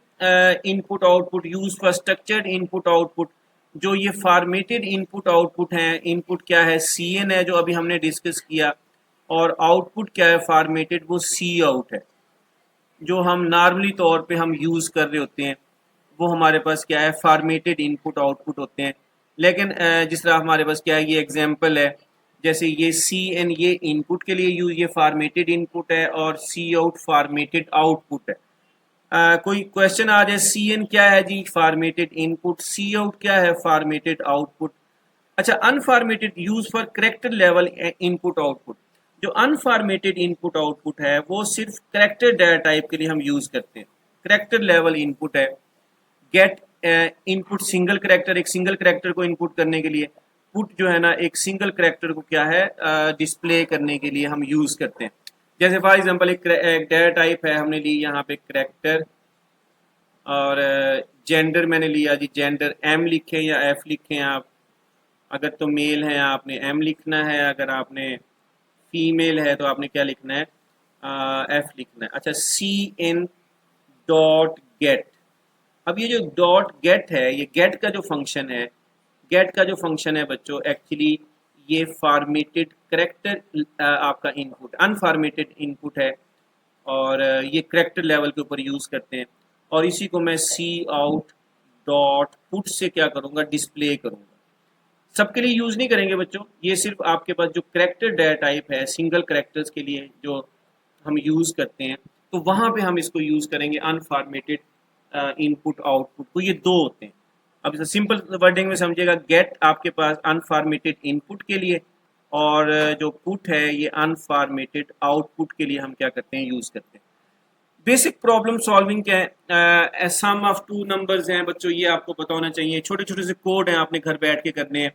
input output use for structured input output. जो ये फॉर्मेटेड इनपुट आउटपुट हैं, इनपुट क्या है, CN है जो अभी हमने डिस्कस किया, और आउटपुट क्या है फॉर्मेटेड, वो C आउट है जो हम नॉर्मली तौर पे हम यूज़ कर रहे होते हैं। वो हमारे पास क्या है, फॉर्मेटेड इनपुट आउटपुट होते हैं। लेकिन जिस तरह हमारे पास क्या है, ये एग्जांपल है, जैसे ये CN ये इनपुट के लिए यूज, ये फॉर्मेटेड इनपुट है, और C आउट फॉर्मेटेड आउटपुट है। कोई क्वेश्चन आ जाए, CN क्या है जी, फॉर्मेटेड इनपुट, C आउट क्या है, फॉर्मेटेड आउटपुट। अच्छा, unformatted use for character level input output. जो अनफॉर्मेटेड इनपुट आउटपुट है वो सिर्फ करेक्टर डाटा टाइप के लिए हम यूज करते हैं। करेक्टर लेवल इनपुट है। गेट इनपुट सिंगल करेक्टर, एक सिंगल करेक्टर को इनपुट करने के लिए। पुट जो है ना, एक सिंगल करेक्टर को क्या है, डिस्प्ले करने के लिए हम यूज करते हैं। जैसे फॉर एग्जांपल एक डाटा टाइप है, हमने ली यहाँ पे करेक्टर, और जेंडर मैंने लिया जी, जेंडर M लिखें या F लिखें आप। अगर तो मेल है आपने M लिखना है, अगर आपने फीमेल है तो आपने क्या लिखना है, F लिखना है। अच्छा, CN डॉट गेट। अब ये जो डॉट गेट है, ये गेट का जो फंक्शन है, गेट का जो फंक्शन है बच्चों, एक्चुअली ये फॉर्मेटेड करेक्टर आपका इनपुट, अनफॉर्मेटेड इनपुट है, और ये करेक्टर लेवल के ऊपर यूज़ करते हैं। और इसी को मैं C आउट डॉट पुट से क्या करूँगा, डिस्प्ले करूँगा। सबके लिए यूज़ नहीं करेंगे बच्चों, ये सिर्फ आपके पास जो करेक्टर डाटा टाइप है, सिंगल करेक्टर्स के लिए जो हम यूज़ करते हैं, तो वहाँ पे हम इसको यूज़ करेंगे अनफॉर्मेटेड इनपुट आउटपुट। तो ये दो होते हैं। अब इसे सिंपल वर्डिंग में समझिएगा, गेट आपके पास अनफॉर्मेटेड इनपुट के लिए, और जो पुट है ये अनफॉर्मेटेड आउटपुट के लिए हम क्या करते हैं, यूज़ करते हैं। बेसिक प्रॉब्लम सॉल्विंग क्या है, सम ऑफ टू नंबर्स हैं बच्चों, ये आपको पता होना चाहिए। छोटे छोटे से कोड हैं, आपने घर बैठ के करने हैं।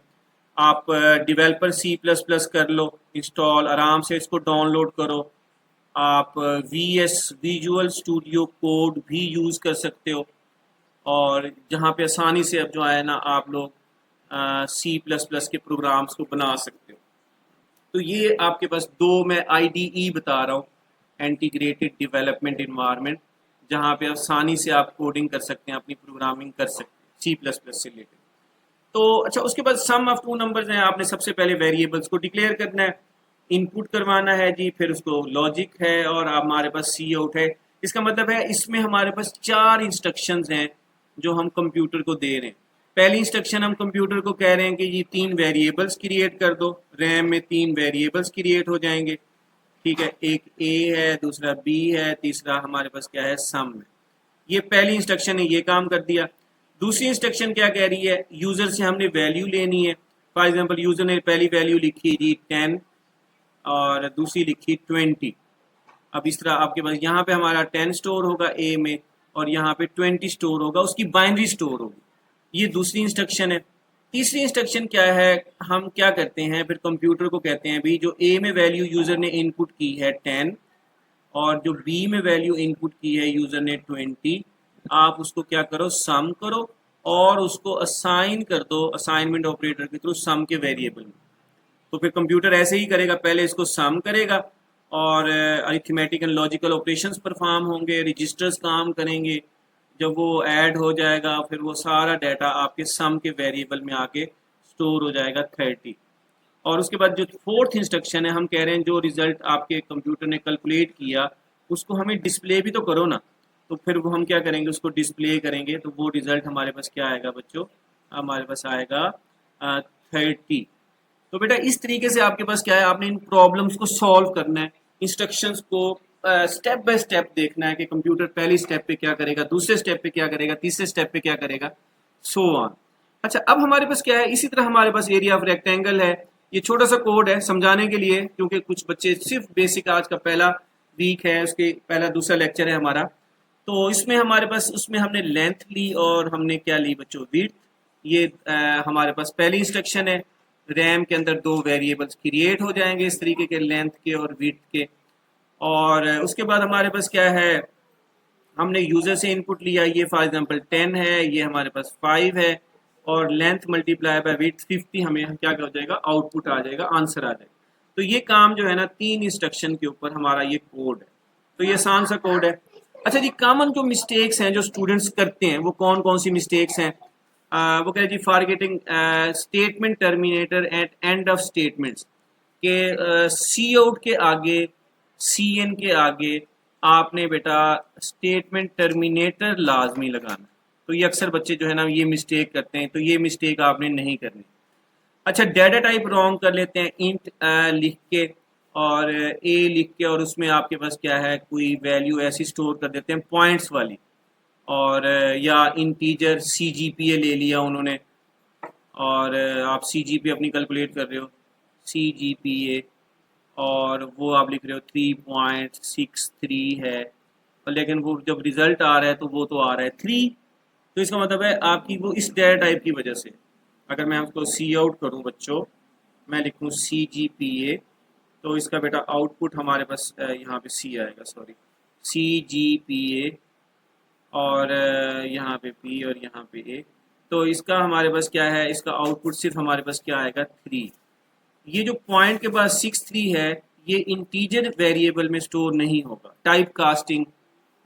आप डेवलपर C++ कर लो इंस्टॉल, आराम से इसको डाउनलोड करो। आप विजुअल स्टूडियो कोड भी यूज़ कर सकते हो, और जहाँ पे आसानी से अब जो है ना आप लोग C++ के प्रोग्राम्स को बना सकते हो। तो ये आपके पास दो मैं IDE बता रहा हूँ, इंटीग्रेटेड डेवलपमेंट इन्वायरमेंट, जहाँ पे आसानी से आप कोडिंग कर सकते हैं, अपनी प्रोग्रामिंग कर सकते हैं C++ से रिलेटेड। तो अच्छा, उसके बाद सम ऑफ टू नंबर्स हैं, आपने सबसे पहले वेरिएबल्स को डिक्लेयर करना है, इनपुट करवाना है जी, फिर उसको लॉजिक है, और हमारे पास C आउट है। इसका मतलब है इसमें हमारे पास 4 इंस्ट्रक्शंस हैं जो हम कंप्यूटर को दे रहे हैं। पहली इंस्ट्रक्शन हम कंप्यूटर को कह रहे हैं कि ये 3 वेरिएबल्स क्रिएट कर दो, रैम में 3 वेरिएबल्स क्रिएट हो जाएंगे, ठीक है। एक A है, दूसरा B है, तीसरा हमारे पास क्या है, सम है। ये पहली इंस्ट्रक्शन ने ये काम कर दिया। दूसरी इंस्ट्रक्शन क्या कह रही है, यूज़र से हमने वैल्यू लेनी है। फॉर एग्जांपल यूज़र ने पहली वैल्यू लिखी जी 10, और दूसरी लिखी 20। अब इस तरह आपके पास यहाँ पे हमारा 10 स्टोर होगा A में, और यहाँ पे 20 स्टोर होगा, उसकी बाइनरी स्टोर होगी। ये दूसरी इंस्ट्रक्शन है। तीसरी इंस्ट्रक्शन क्या है, हम क्या करते हैं, फिर कंप्यूटर को कहते हैं भी जो A में वैल्यू यूज़र ने इनपुट की है 10, और जो B में वैल्यू इनपुट की है यूज़र ने 20, आप उसको क्या करो, सम करो, और उसको असाइन कर दो असाइनमेंट ऑपरेटर के थ्रू सम के वेरिएबल में। तो फिर कंप्यूटर ऐसे ही करेगा, पहले इसको सम करेगा, और arithmetic and logical operations perform होंगे, रजिस्टर्स काम करेंगे। जब वो ऐड हो जाएगा, फिर वो सारा डाटा आपके सम के वेरिएबल में आके स्टोर हो जाएगा 30। और उसके बाद जो फोर्थ इंस्ट्रक्शन है, हम कह रहे हैं जो रिजल्ट आपके कंप्यूटर ने कैलकुलेट किया उसको हमें डिस्प्ले भी तो करो ना। तो फिर वो हम क्या करेंगे, उसको डिस्प्ले करेंगे, तो वो रिजल्ट हमारे पास क्या आएगा बच्चों, हमारे पास आएगा 30। तो बेटा इस तरीके से आपके पास क्या है, आपने इन प्रॉब्लम्स को सॉल्व करना है, इंस्ट्रक्शंस को स्टेप बाय स्टेप देखना है कि कंप्यूटर पहली स्टेप पे क्या करेगा, दूसरे स्टेप पे क्या करेगा, तीसरे स्टेप पे क्या करेगा। So on. अच्छा, अब हमारे पास क्या है, इसी तरह हमारे पास एरिया ऑफ रेक्टेंगल है। ये छोटा सा कोड है समझाने के लिए, क्योंकि कुछ बच्चे सिर्फ बेसिक, आज का पहला वीक है, उसके पहला दूसरा लेक्चर है हमारा। तो इसमें हमारे पास, उसमें हमने लेंथ ली और हमने क्या ली बच्चों, विड्थ। ये हमारे पास पहली इंस्ट्रक्शन है। रैम के अंदर दो वेरिएबल्स क्रिएट हो जाएंगे इस तरीके के, लेंथ के और विड्थ के। और उसके बाद हमारे पास क्या है, हमने यूजर से इनपुट लिया, ये फॉर एग्जांपल 10 है, ये हमारे पास 5 है, और लेंथ मल्टीप्लाई बाय विड्थ 50, हमें क्या हो जाएगा, आउटपुट आ जाएगा, आंसर आ जाएगा। तो ये काम जो है ना, 3 इंस्ट्रक्शन के ऊपर हमारा ये कोड है। तो ये आसान सा कोड है। अच्छा जी, कॉमन जो मिस्टेक्स हैं जो स्टूडेंट्स करते हैं, वो कौन कौन सी मिस्टेक्स हैं? वो कह रहे जी, forgetting statement terminator at end of statements, के सी आउट के आगे, सी एन के आगे आपने बेटा स्टेटमेंट टर्मिनेटर लाजमी लगाना। तो ये अक्सर बच्चे जो है ना ये मिस्टेक करते हैं, तो ये मिस्टेक आपने नहीं करनी। अच्छा, डाटा टाइप रॉन्ग कर लेते हैं, इंट लिख के और ए लिख के, और उसमें आपके पास क्या है, कोई वैल्यू ऐसी स्टोर कर देते हैं पॉइंट्स वाली, और या integer C G P A ले लिया उन्होंने, और आप सी जी पी अपनी कैलकुलेट कर रहे हो, सी जी पी ए, और वो आप लिख रहे हो 3.63 है, और लेकिन वो जब रिजल्ट आ रहा है तो वो तो आ रहा है 3। तो इसका मतलब है आपकी वो इस डाटा टाइप की वजह से। अगर मैं उसको सी आउट करूं बच्चों, मैं लिखूं सी जी पी ए, तो इसका बेटा आउटपुट हमारे पास यहाँ पे सी आएगा, sorry, C G P A, और यहाँ पे पी और यहाँ पे ए। तो इसका हमारे पास क्या है, इसका आउटपुट सिर्फ हमारे पास क्या आएगा, 3। ये जो पॉइंट के बाद 63 है, ये इंटीजर वेरिएबल में स्टोर नहीं होगा। टाइप कास्टिंग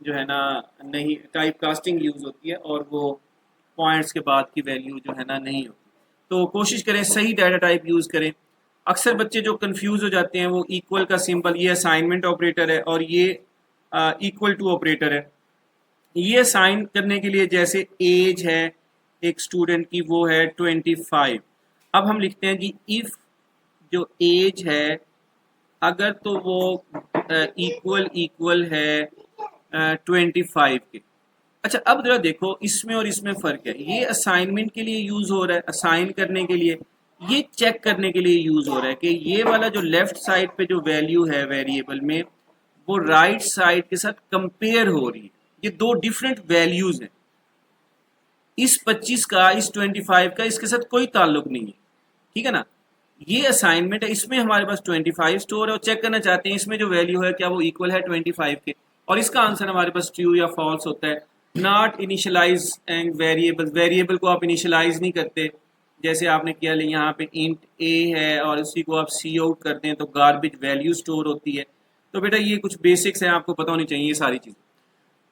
जो है ना, नहीं, टाइप कास्टिंग यूज होती है, और वो पॉइंट्स के बाद की वैल्यू जो है ना नहीं होती। तो कोशिश करें सही डाटा टाइप यूज करें। अक्सर बच्चे जो कंफ्यूज हो जाते हैं, वो इक्वल का सिंबल, ये असाइनमेंट ऑपरेटर है और ये इक्वल टू ऑपरेटर है। ये असाइन करने के लिए, जैसे एज है एक स्टूडेंट की, वो है 25। अब हम लिखते हैं कि इफ जो एज है, अगर तो वो इक्वल इक्वल है 25 के। अच्छा, अब जरा देखो, इसमें और इसमें फ़र्क है। ये असाइनमेंट के लिए यूज़ हो रहा है, असाइन करने के लिए, ये चेक करने के लिए यूज़ हो रहा है कि ये वाला जो लेफ्ट साइड पे जो वैल्यू है वेरिएबल में, वो राइट साइड के साथ कंपेयर हो रही है। ये दो डिफरेंट वैल्यूज़ हैं। इस 25 का, इस 25 का इसके साथ कोई ताल्लुक नहीं है, ठीक है ना। ये असाइनमेंट है, इसमें हमारे पास 25 स्टोर है, और चेक करना चाहते हैं इसमें जो वैल्यू है क्या वो इक्वल है 25 के, और इसका आंसर हमारे पास ट्रू या फॉल्स होता है। Not initialise and variable, variable को आप इनिशियलाइज नहीं करते, जैसे आपने किया यहाँ पे इंट ए है और उसी को आप सी आउट करते हैं तो गार्बेज वैल्यू स्टोर होती है। तो बेटा ये कुछ बेसिक्स हैं, आपको पता होनी चाहिए ये सारी चीज़ें।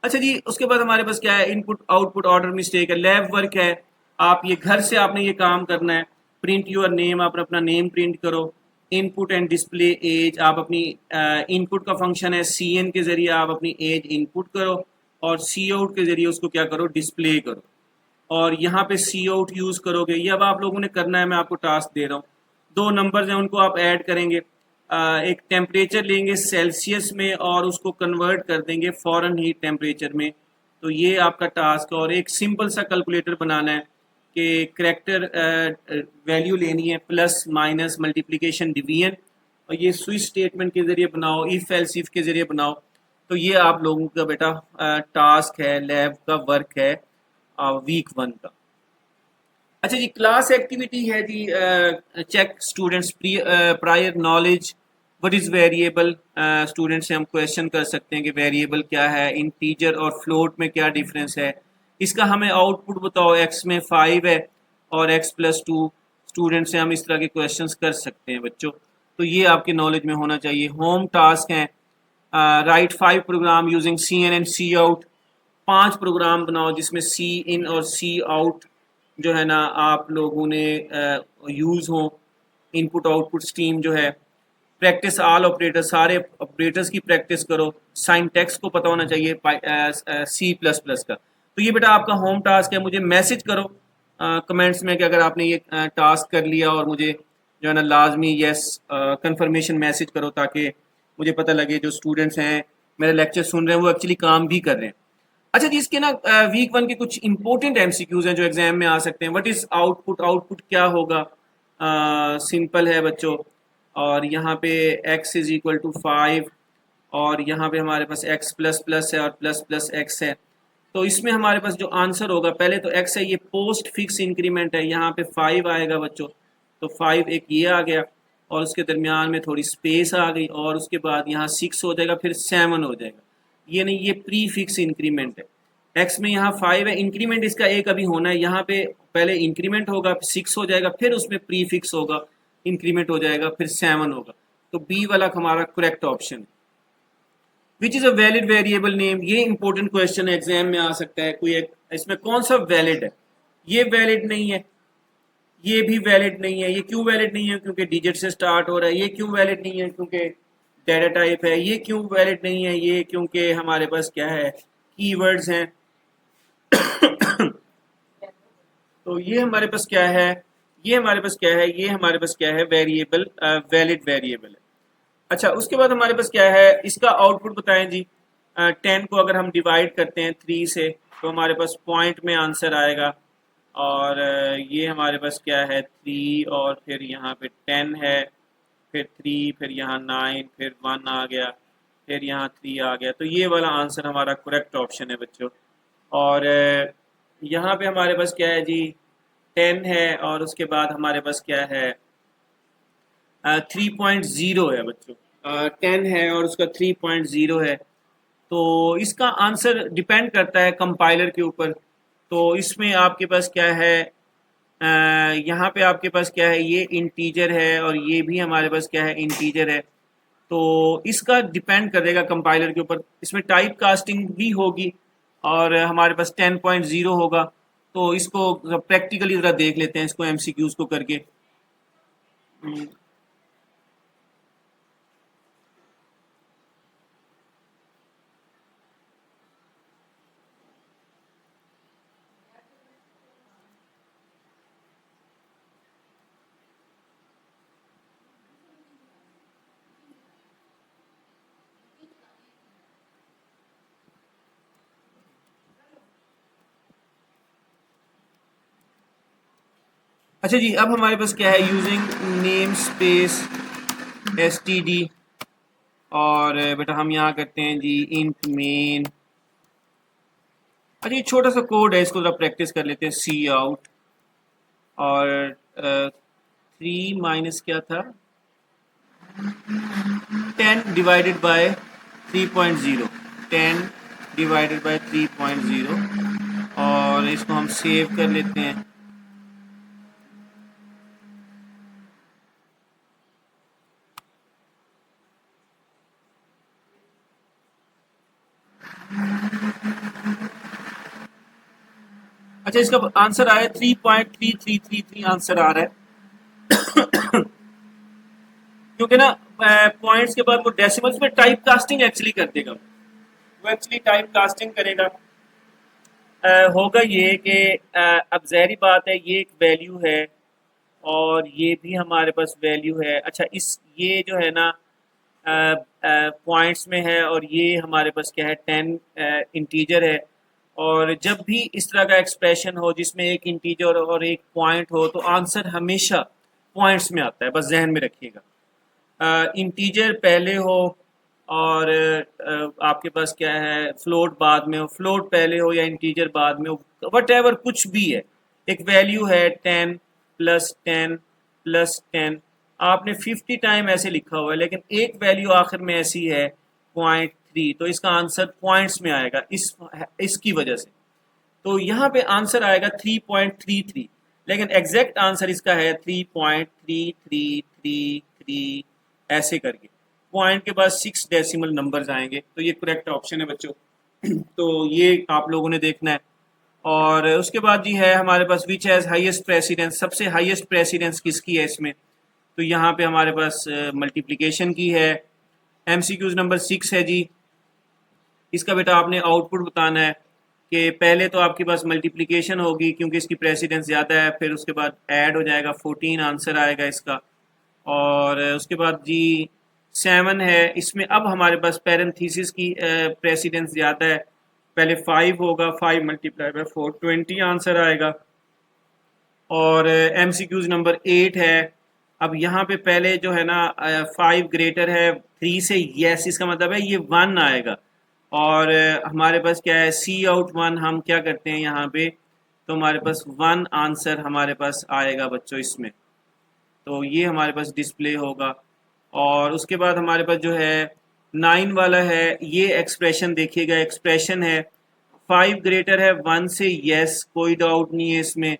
अच्छा जी, उसके बाद हमारे पास क्या है, इनपुट आउटपुट ऑर्डर मिस्टेक है, लैब वर्क है। आप ये घर से आपने ये काम करना है। प्रिंट योर नेम, आप अपना नेम प्रिंट करो। इनपुट एंड डिस्प्ले एज, आप अपनी इनपुट का फंक्शन है सी एन के जरिए आप अपनी एज इनपुट करो, और सी आउट के जरिए उसको क्या करो, डिस्प्ले करो। और यहाँ पे सी आउट यूज़ करोगे, ये अब आप लोगों ने करना है, मैं आपको टास्क दे रहा हूँ। दो नंबर्स हैं, उनको आप ऐड करेंगे। एक टेम्परेचर लेंगे सेल्सियस में और उसको कन्वर्ट कर देंगे फॉरेन हीट टेम्परेचर में। तो ये आपका टास्क है। और एक सिंपल सा कैलकुलेटर बनाना है कि करैक्टर वैल्यू लेनी है, प्लस माइनस मल्टीप्लिकेशन डिवीजन, और ये स्विच स्टेटमेंट के ज़रिए बनाओ, इफ एल्स इफ के ज़रिए बनाओ। तो ये आप लोगों का बेटा टास्क है, लैब का वर्क है वीक 1 का। अच्छा जी, क्लास एक्टिविटी है जी, check students prior knowledge what is variable. Student से हम क्वेश्चन कर सकते हैं कि वेरिएबल क्या है, इंटीजर और फ्लोट में क्या डिफरेंस है, इसका हमें आउटपुट बताओ। एक्स में 5 है और x+2। स्टूडेंट से हम इस तरह के क्वेश्चन कर सकते हैं बच्चों। तो ये आपके नॉलेज में होना चाहिए। होम टास्क हैं, write 5 program using C in and C out. 5 program बनाओ जिसमें सी इन और सी आउट जो है ना आप लोगों ने यूज़ हो। इनपुट आउटपुट स्ट्रीम जो है, प्रैक्टिस ऑल ऑपरेटर, सारे ऑपरेटर्स की प्रैक्टिस करो। साइंटैक्स को पता होना चाहिए C++ का। तो ये बेटा आपका होम टास्क है। मुझे मैसेज करो कमेंट्स में कि अगर आपने ये टास्क कर लिया, और मुझे जो है ना लाजमी यस कंफर्मेशन मैसेज करो, ताकि मुझे पता लगे जो स्टूडेंट्स हैं मेरे लेक्चर सुन रहे हैं वो एक्चुअली काम भी कर रहे हैं। अच्छा जी, इसके ना वीक 1 के कुछ इंपॉर्टेंट एमसीक्यूज हैं जो एग्जाम में आ सकते हैं। व्हाट इज आउटपुट, आउटपुट क्या होगा? सिंपल है बच्चों, और यहाँ पे x इज इक्वल टू 5 और यहाँ पे हमारे पास x प्लस प्लस है और प्लस प्लस x है। तो इसमें हमारे पास जो आंसर होगा, पहले तो x है, ये पोस्ट फिक्स इंक्रीमेंट है, यहाँ पे 5 आएगा बच्चों, तो 5 एक ये आ गया और उसके दरमियान में थोड़ी स्पेस आ गई और उसके बाद यहाँ 6 हो जाएगा, फिर 7 हो जाएगा। ये नहीं, ये प्री फिक्स इंक्रीमेंट है। x में यहाँ 5 है, इंक्रीमेंट इसका एक अभी होना है, यहाँ पे पहले इंक्रीमेंट होगा, 6 हो जाएगा, फिर उसमें प्री फिक्स होगा, इंक्रीमेंट हो जाएगा, फिर 7 होगा। तो बी वाला हमारा करेक्ट ऑप्शन है। Which is a valid variable name, ये इंपॉर्टेंट क्वेश्चन एग्जाम में आ सकता है। कोई एक इसमें कौन सा वैलिड है? ये वैलिड नहीं है, ये भी वैलिड नहीं है। ये क्यों वैलिड नहीं है? क्योंकि डिजिट से स्टार्ट हो रहा है। ये क्यों वैलिड नहीं है? क्योंकि डाटा टाइप है। ये क्यों वैलिड नहीं है? ये क्योंकि हमारे पास क्या है, कीवर्ड्स हैं। तो ये हमारे पास क्या है, ये हमारे पास क्या है, ये हमारे पास क्या है, वेरिएबल, वैलिड वेरिएबल है। अच्छा, उसके बाद हमारे पास क्या है, इसका आउटपुट बताएं जी। 10 को अगर हम डिवाइड करते हैं 3 से तो हमारे पास पॉइंट में आंसर आएगा। और ये हमारे पास क्या है, 3 और फिर यहाँ पे 10 है, फिर 3, फिर यहाँ 9, फिर 1 आ गया, फिर यहाँ 3 आ गया। तो ये वाला आंसर हमारा करेक्ट ऑप्शन है बच्चों। और यहाँ पे हमारे पास क्या है जी, 10 है और उसके बाद हमारे पास क्या है, 3.0 है बच्चों। 10 है और उसका 3.0 है। तो इसका आंसर डिपेंड करता है कंपाइलर के ऊपर। तो इसमें आपके पास क्या है, यहाँ पे आपके पास क्या है, ये इंटीजर है और ये भी हमारे पास क्या है, इंटीजर है। तो इसका डिपेंड करेगा कंपाइलर के ऊपर। इसमें टाइप कास्टिंग भी होगी और हमारे पास 10.0 होगा। तो इसको प्रैक्टिकली ज़रा देख लेते हैं, इसको एमसीक्यूज को करके। अच्छा जी, अब हमारे पास क्या है, यूजिंग नेम स्पेस std, और बेटा हम यहाँ करते हैं जी इंट मेन। अच्छा, ये छोटा सा कोड है, इसको जरा प्रैक्टिस कर लेते हैं। सी आउट और 3 माइनस क्या था, 10 डिवाइडेड बाय 3.0, 10 डिवाइडेड बाय 3.0, और इसको हम सेव कर लेते हैं। अच्छा, इसका आंसर आया 3.3333 आंसर आ रहा है। क्योंकि ना पॉइंट्स के बाद वो डेसिमल्स में टाइप कास्टिंग एक्चुअली कर देगा, वो एक्चुअली टाइप कास्टिंग करेगा। होगा ये कि अब ज़ाहिरी बात है, ये एक वैल्यू है और ये भी हमारे पास वैल्यू है। अच्छा, इस ये जो है ना पॉइंट्स में है और ये हमारे पास क्या है, 10 इंटीजर है। और जब भी इस तरह का एक्सप्रेशन हो जिसमें एक इंटीजर और एक पॉइंट हो, तो आंसर हमेशा पॉइंट्स में आता है, बस जहन में रखिएगा। इंटीजर पहले हो और आपके पास क्या है, फ्लोट बाद में हो, फ्लोट पहले हो या इंटीजर बाद में हो, वट एवर कुछ भी है, एक वैल्यू है 10 प्लस 10 प्लस 10, आपने 50 टाइम ऐसे लिखा हुआ है, लेकिन एक वैल्यू आखिर में ऐसी है 0.3, तो इसका आंसर पॉइंट्स में आएगा इसकी वजह से। तो यहाँ पे आंसर आएगा 3.33, लेकिन एग्जैक्ट आंसर इसका है 3.3333 ऐसे करके। पॉइंट के बाद 6 डेसिमल नंबर्स आएंगे, तो ये करेक्ट ऑप्शन है बच्चों। तो ये आप लोगों ने देखना है। और उसके बाद जी है हमारे पास विच हैज़ हाईएस्ट प्रेसिडेंस, सबसे हाईएस्ट प्रेसिडेंस किसकी है इसमें? तो यहाँ पे हमारे पास मल्टीप्लिकेशन की है। एमसीक्यूज नंबर 6 है जी। इसका बेटा आपने आउटपुट बताना है कि पहले तो आपके पास मल्टीप्लिकेशन होगी क्योंकि इसकी प्रेसिडेंस ज़्यादा है, फिर उसके बाद ऐड हो जाएगा, 14 आंसर आएगा इसका। और उसके बाद जी 7 है, इसमें अब हमारे पास पैरेंथीसिस की प्रेसिडेंस ज़्यादा है, पहले 5 होगा, 5 मल्टीप्लाई बाय 4 20 आंसर आएगा। और MCQs नंबर 8 है। अब यहाँ पे पहले जो है ना 5 ग्रेटर है 3 से, यस इसका मतलब है ये 1 आएगा। और हमारे पास क्या है, सी आउट 1, हम क्या करते हैं यहाँ पे, तो हमारे पास 1 आंसर हमारे पास आएगा बच्चों इसमें। तो ये हमारे पास डिस्प्ले होगा। और उसके बाद हमारे पास जो है 9 वाला है, ये एक्सप्रेशन देखिएगा, एक्सप्रेशन है 5 ग्रेटर है 1 से, यस कोई डाउट नहीं है इसमें।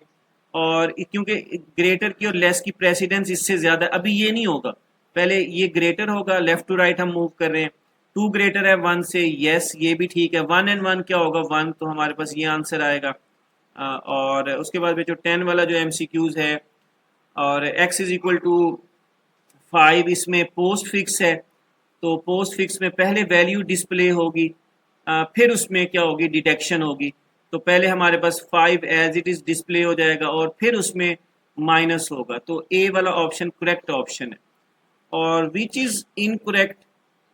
और क्योंकि ग्रेटर की और लेस की प्रेसिडेंस इससे ज़्यादा, अभी ये नहीं होगा, पहले ये ग्रेटर होगा, लेफ्ट टू राइट हम मूव कर रहे हैं। 2 ग्रेटर है 1 से, यस ये भी ठीक है। 1 एंड 1 क्या होगा, 1, तो हमारे पास ये आंसर आएगा। और उसके बाद जो 10 वाला जो MCQs है, और x इज इक्वल टू 5, इसमें पोस्ट फिक्स है, तो पोस्ट फिक्स में पहले वैल्यू डिस्प्ले होगी, फिर उसमें क्या होगी, डिटेक्शन होगी। तो पहले हमारे पास 5 एज इट इज़ डिस्प्ले हो जाएगा और फिर उसमें माइनस होगा। तो ए वाला ऑप्शन करेक्ट ऑप्शन है। और which is incorrect,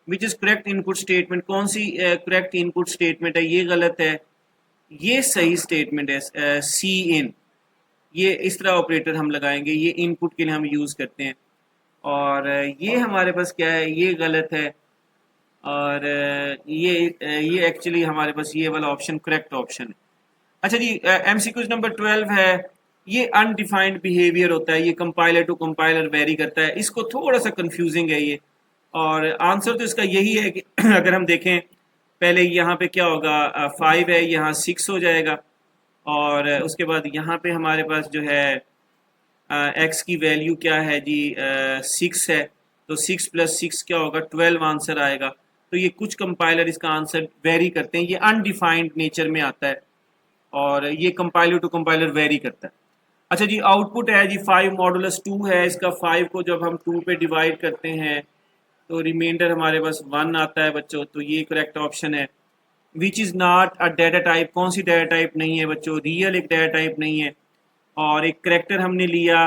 which is correct input statement, कौन सी करेक्ट इनपुट स्टेटमेंट है, ये गलत है, ये सही स्टेटमेंट है सी इन। ये इस तरह ऑपरेटर हम लगाएंगे, ये इनपुट के लिए हम यूज़ करते हैं। और ये हमारे पास क्या है, ये गलत है। और ये एक्चुअली हमारे पास ये वाला ऑप्शन करेक्ट ऑप्शन है। अच्छा जी, MCQs नंबर 12 है। ये अनडिफाइंड बिहेवियर होता है, ये कंपाइलर टू कंपाइलर वेरी करता है, इसको थोड़ा सा कंफ्यूजिंग है ये। और आंसर तो इसका यही है कि अगर हम देखें, पहले यहाँ पे क्या होगा, 5 है, यहाँ 6 हो जाएगा। और उसके बाद यहाँ पे हमारे पास जो है x की वैल्यू क्या है जी, 6 है, तो 6 + 6 क्या होगा, 12 आंसर आएगा। तो ये कुछ कंपाइलर इसका आंसर वेरी करते हैं, ये अनडिफाइंड नेचर में आता है और ये कंपाइलर टू कंपाइलर वेरी करता है। अच्छा जी, आउटपुट है जी 5 मॉडुलस 2 है, इसका 5 को जब हम 2 पे डिवाइड करते हैं तो रिमाइंडर हमारे पास 1 आता है बच्चों, तो ये करेक्ट ऑप्शन है। Which is not a data type, कौन सी डाटा टाइप नहीं है बच्चों, रियल एक डाटा टाइप नहीं है। और एक करेक्टर हमने लिया,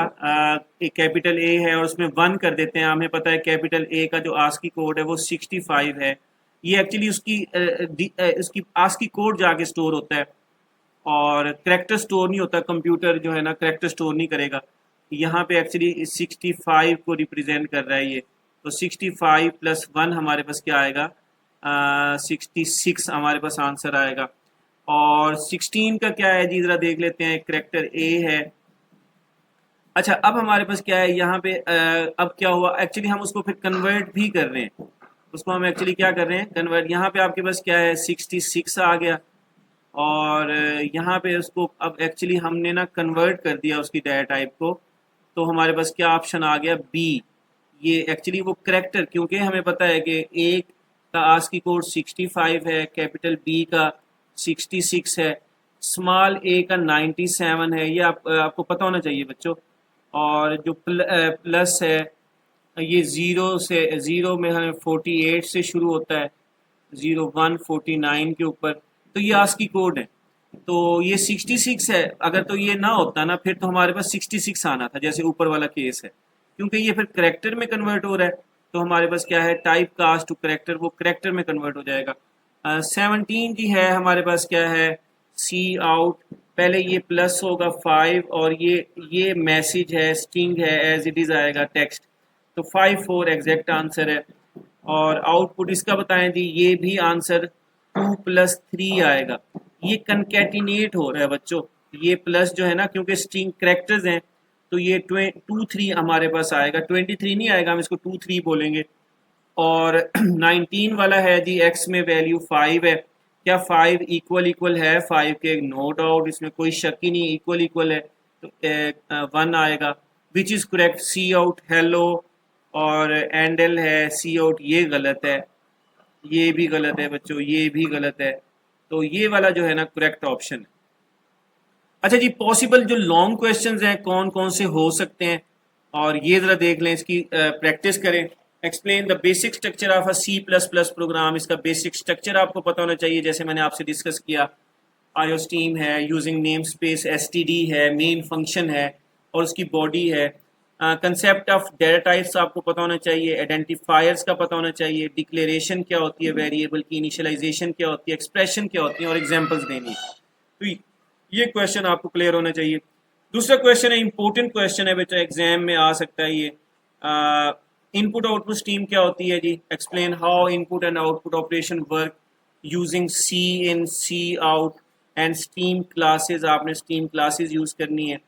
एक कैपिटल ए है और उसमें 1 कर देते हैं, हमें पता है कैपिटल ए का जो आस्की कोड है वो 65 है। ये एक्चुअली उसकी आस्की कोड जाके स्टोर होता है और करेक्टर स्टोर नहीं होता, कंप्यूटर जो है ना करेक्टर स्टोर नहीं करेगा। यहाँ पे एक्चुअली 65 को रिप्रेजेंट कर रहा है ये, तो 65 + 1 हमारे पास क्या आएगा, 66 हमारे पास आंसर आएगा। और 16 का क्या है जी, जरा देख लेते हैं, करेक्टर ए है। अच्छा, अब हमारे पास क्या है यहाँ पे, अब क्या हुआ, एक्चुअली हम उसको फिर कन्वर्ट भी कर रहे हैं, उसको हम एक्चुअली क्या कर रहे हैं, कन्वर्ट। यहाँ पे आपके पास क्या है, 66 आ गया। और यहाँ पे उसको अब एक्चुअली हमने ना कन्वर्ट कर दिया उसकी डाटा टाइप को, तो हमारे पास क्या ऑप्शन आ गया, बी। ये एक्चुअली वो करेक्टर, क्योंकि हमें पता है कि ए का आस्की कोड 65 है, कैपिटल बी का 66 है, स्मॉल ए का 97 है, ये आपको पता होना चाहिए बच्चों। और जो प्लस है, ये ज़ीरो में हमें 48 से शुरू होता है, 0149 के ऊपर, तो ये आस्की कोड है। तो ये 66 है, अगर तो ये ना होता ना फिर तो हमारे पास 66 आना था, जैसे ऊपर वाला केस है, क्योंकि ये फिर करेक्टर में कन्वर्ट हो रहा है, तो हमारे पास क्या है, टाइप कास्ट टू करेक्टर, वो करेक्टर में कन्वर्ट हो जाएगा। 17 जी है हमारे पास क्या है, सी आउट, पहले ये प्लस होगा 5 और ये मैसेज है, स्ट्रिंग है, एज इट इज़ आएगा टेक्स्ट, तो 5 4 एग्जैक्ट आंसर है। और आउटपुट इसका बताएं जी, ये भी आंसर 2 + 3 आएगा। ये कनकैटिनेट हो रहा है बच्चों, ये प्लस जो है ना, क्योंकि स्ट्रिंग करेक्टर्स हैं, तो ये 2 3 हमारे पास आएगा, 23 नहीं आएगा, हम इसको 2 3 बोलेंगे। और 19 वाला है जी, एक्स में वैल्यू 5 है, क्या 5 इक्वल है 5 के, नो डाउट, इसमें कोई शक ही नहीं, इक्वल है, तो 1 आएगा। Which is correct, C out hello, और एंडल है, सी आउट ये गलत है, ये भी गलत है बच्चों, ये भी गलत है, तो ये वाला जो है ना करेक्ट ऑप्शन है। अच्छा जी, पॉसिबल जो लॉन्ग क्वेश्चंस हैं कौन कौन से हो सकते हैं, और ये ज़रा देख लें, इसकी प्रैक्टिस करें। Explain the basic structure of a C++ program, इसका बेसिक स्ट्रक्चर आपको पता होना चाहिए, जैसे मैंने आपसे डिस्कस किया, IOSTEAM है, यूजिंग नेम स्पेस, STD है, मेन फंक्शन है और उसकी बॉडी है। कंसेप्ट ऑफ डेटा टाइप्स आपको पता होना चाहिए, आइडेंटिफायर्स का पता होना चाहिए, डिक्लेरेशन क्या होती है, वेरिएबल की इनिशियलाइजेशन क्या होती है, एक्सप्रेशन क्या होती है और एग्जांपल्स देनी है। तो ये क्वेश्चन आपको क्लियर होना चाहिए। दूसरा क्वेश्चन है, इंपॉर्टेंट क्वेश्चन है बेटा, एग्जाम में आ सकता है ये। इनपुट आउटपुट स्ट्रीम क्या होती है जी? Explain how input and output operation work using C in cout and stream classes. आपने स्ट्रीम क्लासेस यूज करनी है।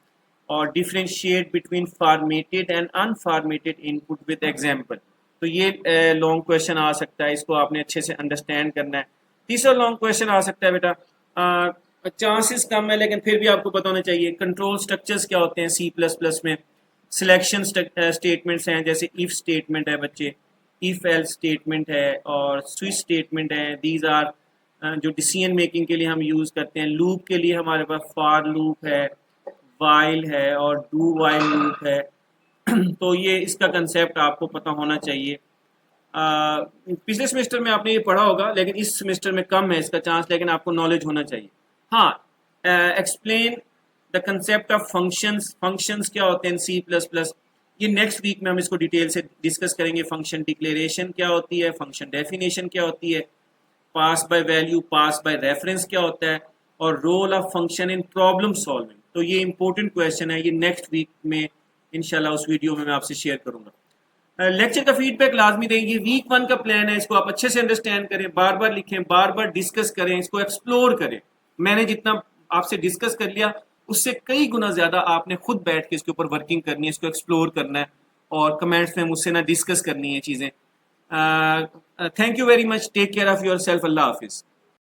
और differentiate between formatted and unformatted input with example. तो ये लॉन्ग क्वेश्चन आ सकता है, इसको आपने अच्छे से अंडरस्टैंड करना है। तीसरा लॉन्ग क्वेश्चन आ सकता है बेटा, चांसेस कम है लेकिन फिर भी आपको पता होना चाहिए, कंट्रोल स्ट्रक्चर्स क्या होते हैं सी प्लस प्लस में। सिलेक्शन स्टेटमेंट्स हैं, जैसे इफ स्टेटमेंट है बच्चे, इफ एल्स स्टेटमेंट है और स्विच स्टेटमेंट है। दीज आर जो डिसीजन मेकिंग के लिए हम यूज़ करते हैं। लूप के लिए हमारे पास फॉर लूप है, वाइल है और डू वाइल लूप है। तो ये इसका कंसेप्ट आपको पता होना चाहिए। पिछले सेमेस्टर में आपने ये पढ़ा होगा लेकिन इस सेमेस्टर में कम है इसका चांस, लेकिन आपको नॉलेज होना चाहिए। हाँ, explain the concept of functions. Functions क्या होते हैं सी प्लस प्लस, ये नेक्स्ट वीक में हम इसको डिटेल से डिस्कस करेंगे। फंक्शन डिक्लेरेशन क्या होती है, फंक्शन डेफिनेशन क्या होती है, pass by value, pass by reference क्या होता है, और role of function in problem solving. तो ये इंपॉर्टेंट क्वेश्चन है, ये नेक्स्ट वीक में इंशाल्लाह उस वीडियो में मैं आपसे शेयर करूंगा। लेक्चर का फीडबैक लाजमी देंगे। वीक 1 का प्लान है, इसको आप अच्छे से अंडरस्टैंड करें, बार बार लिखें, बार बार डिस्कस करें, इसको एक्सप्लोर करें। मैंने जितना आपसे डिस्कस कर लिया उससे कई गुना ज्यादा आपने खुद बैठ के इसके ऊपर वर्किंग करनी है, इसको एक्सप्लोर करना है और कमेंट्स में मुझसे ना डिस्कस करनी है चीज़ें। Thank you very much, take care of yourself, अल्लाह हाफिज़।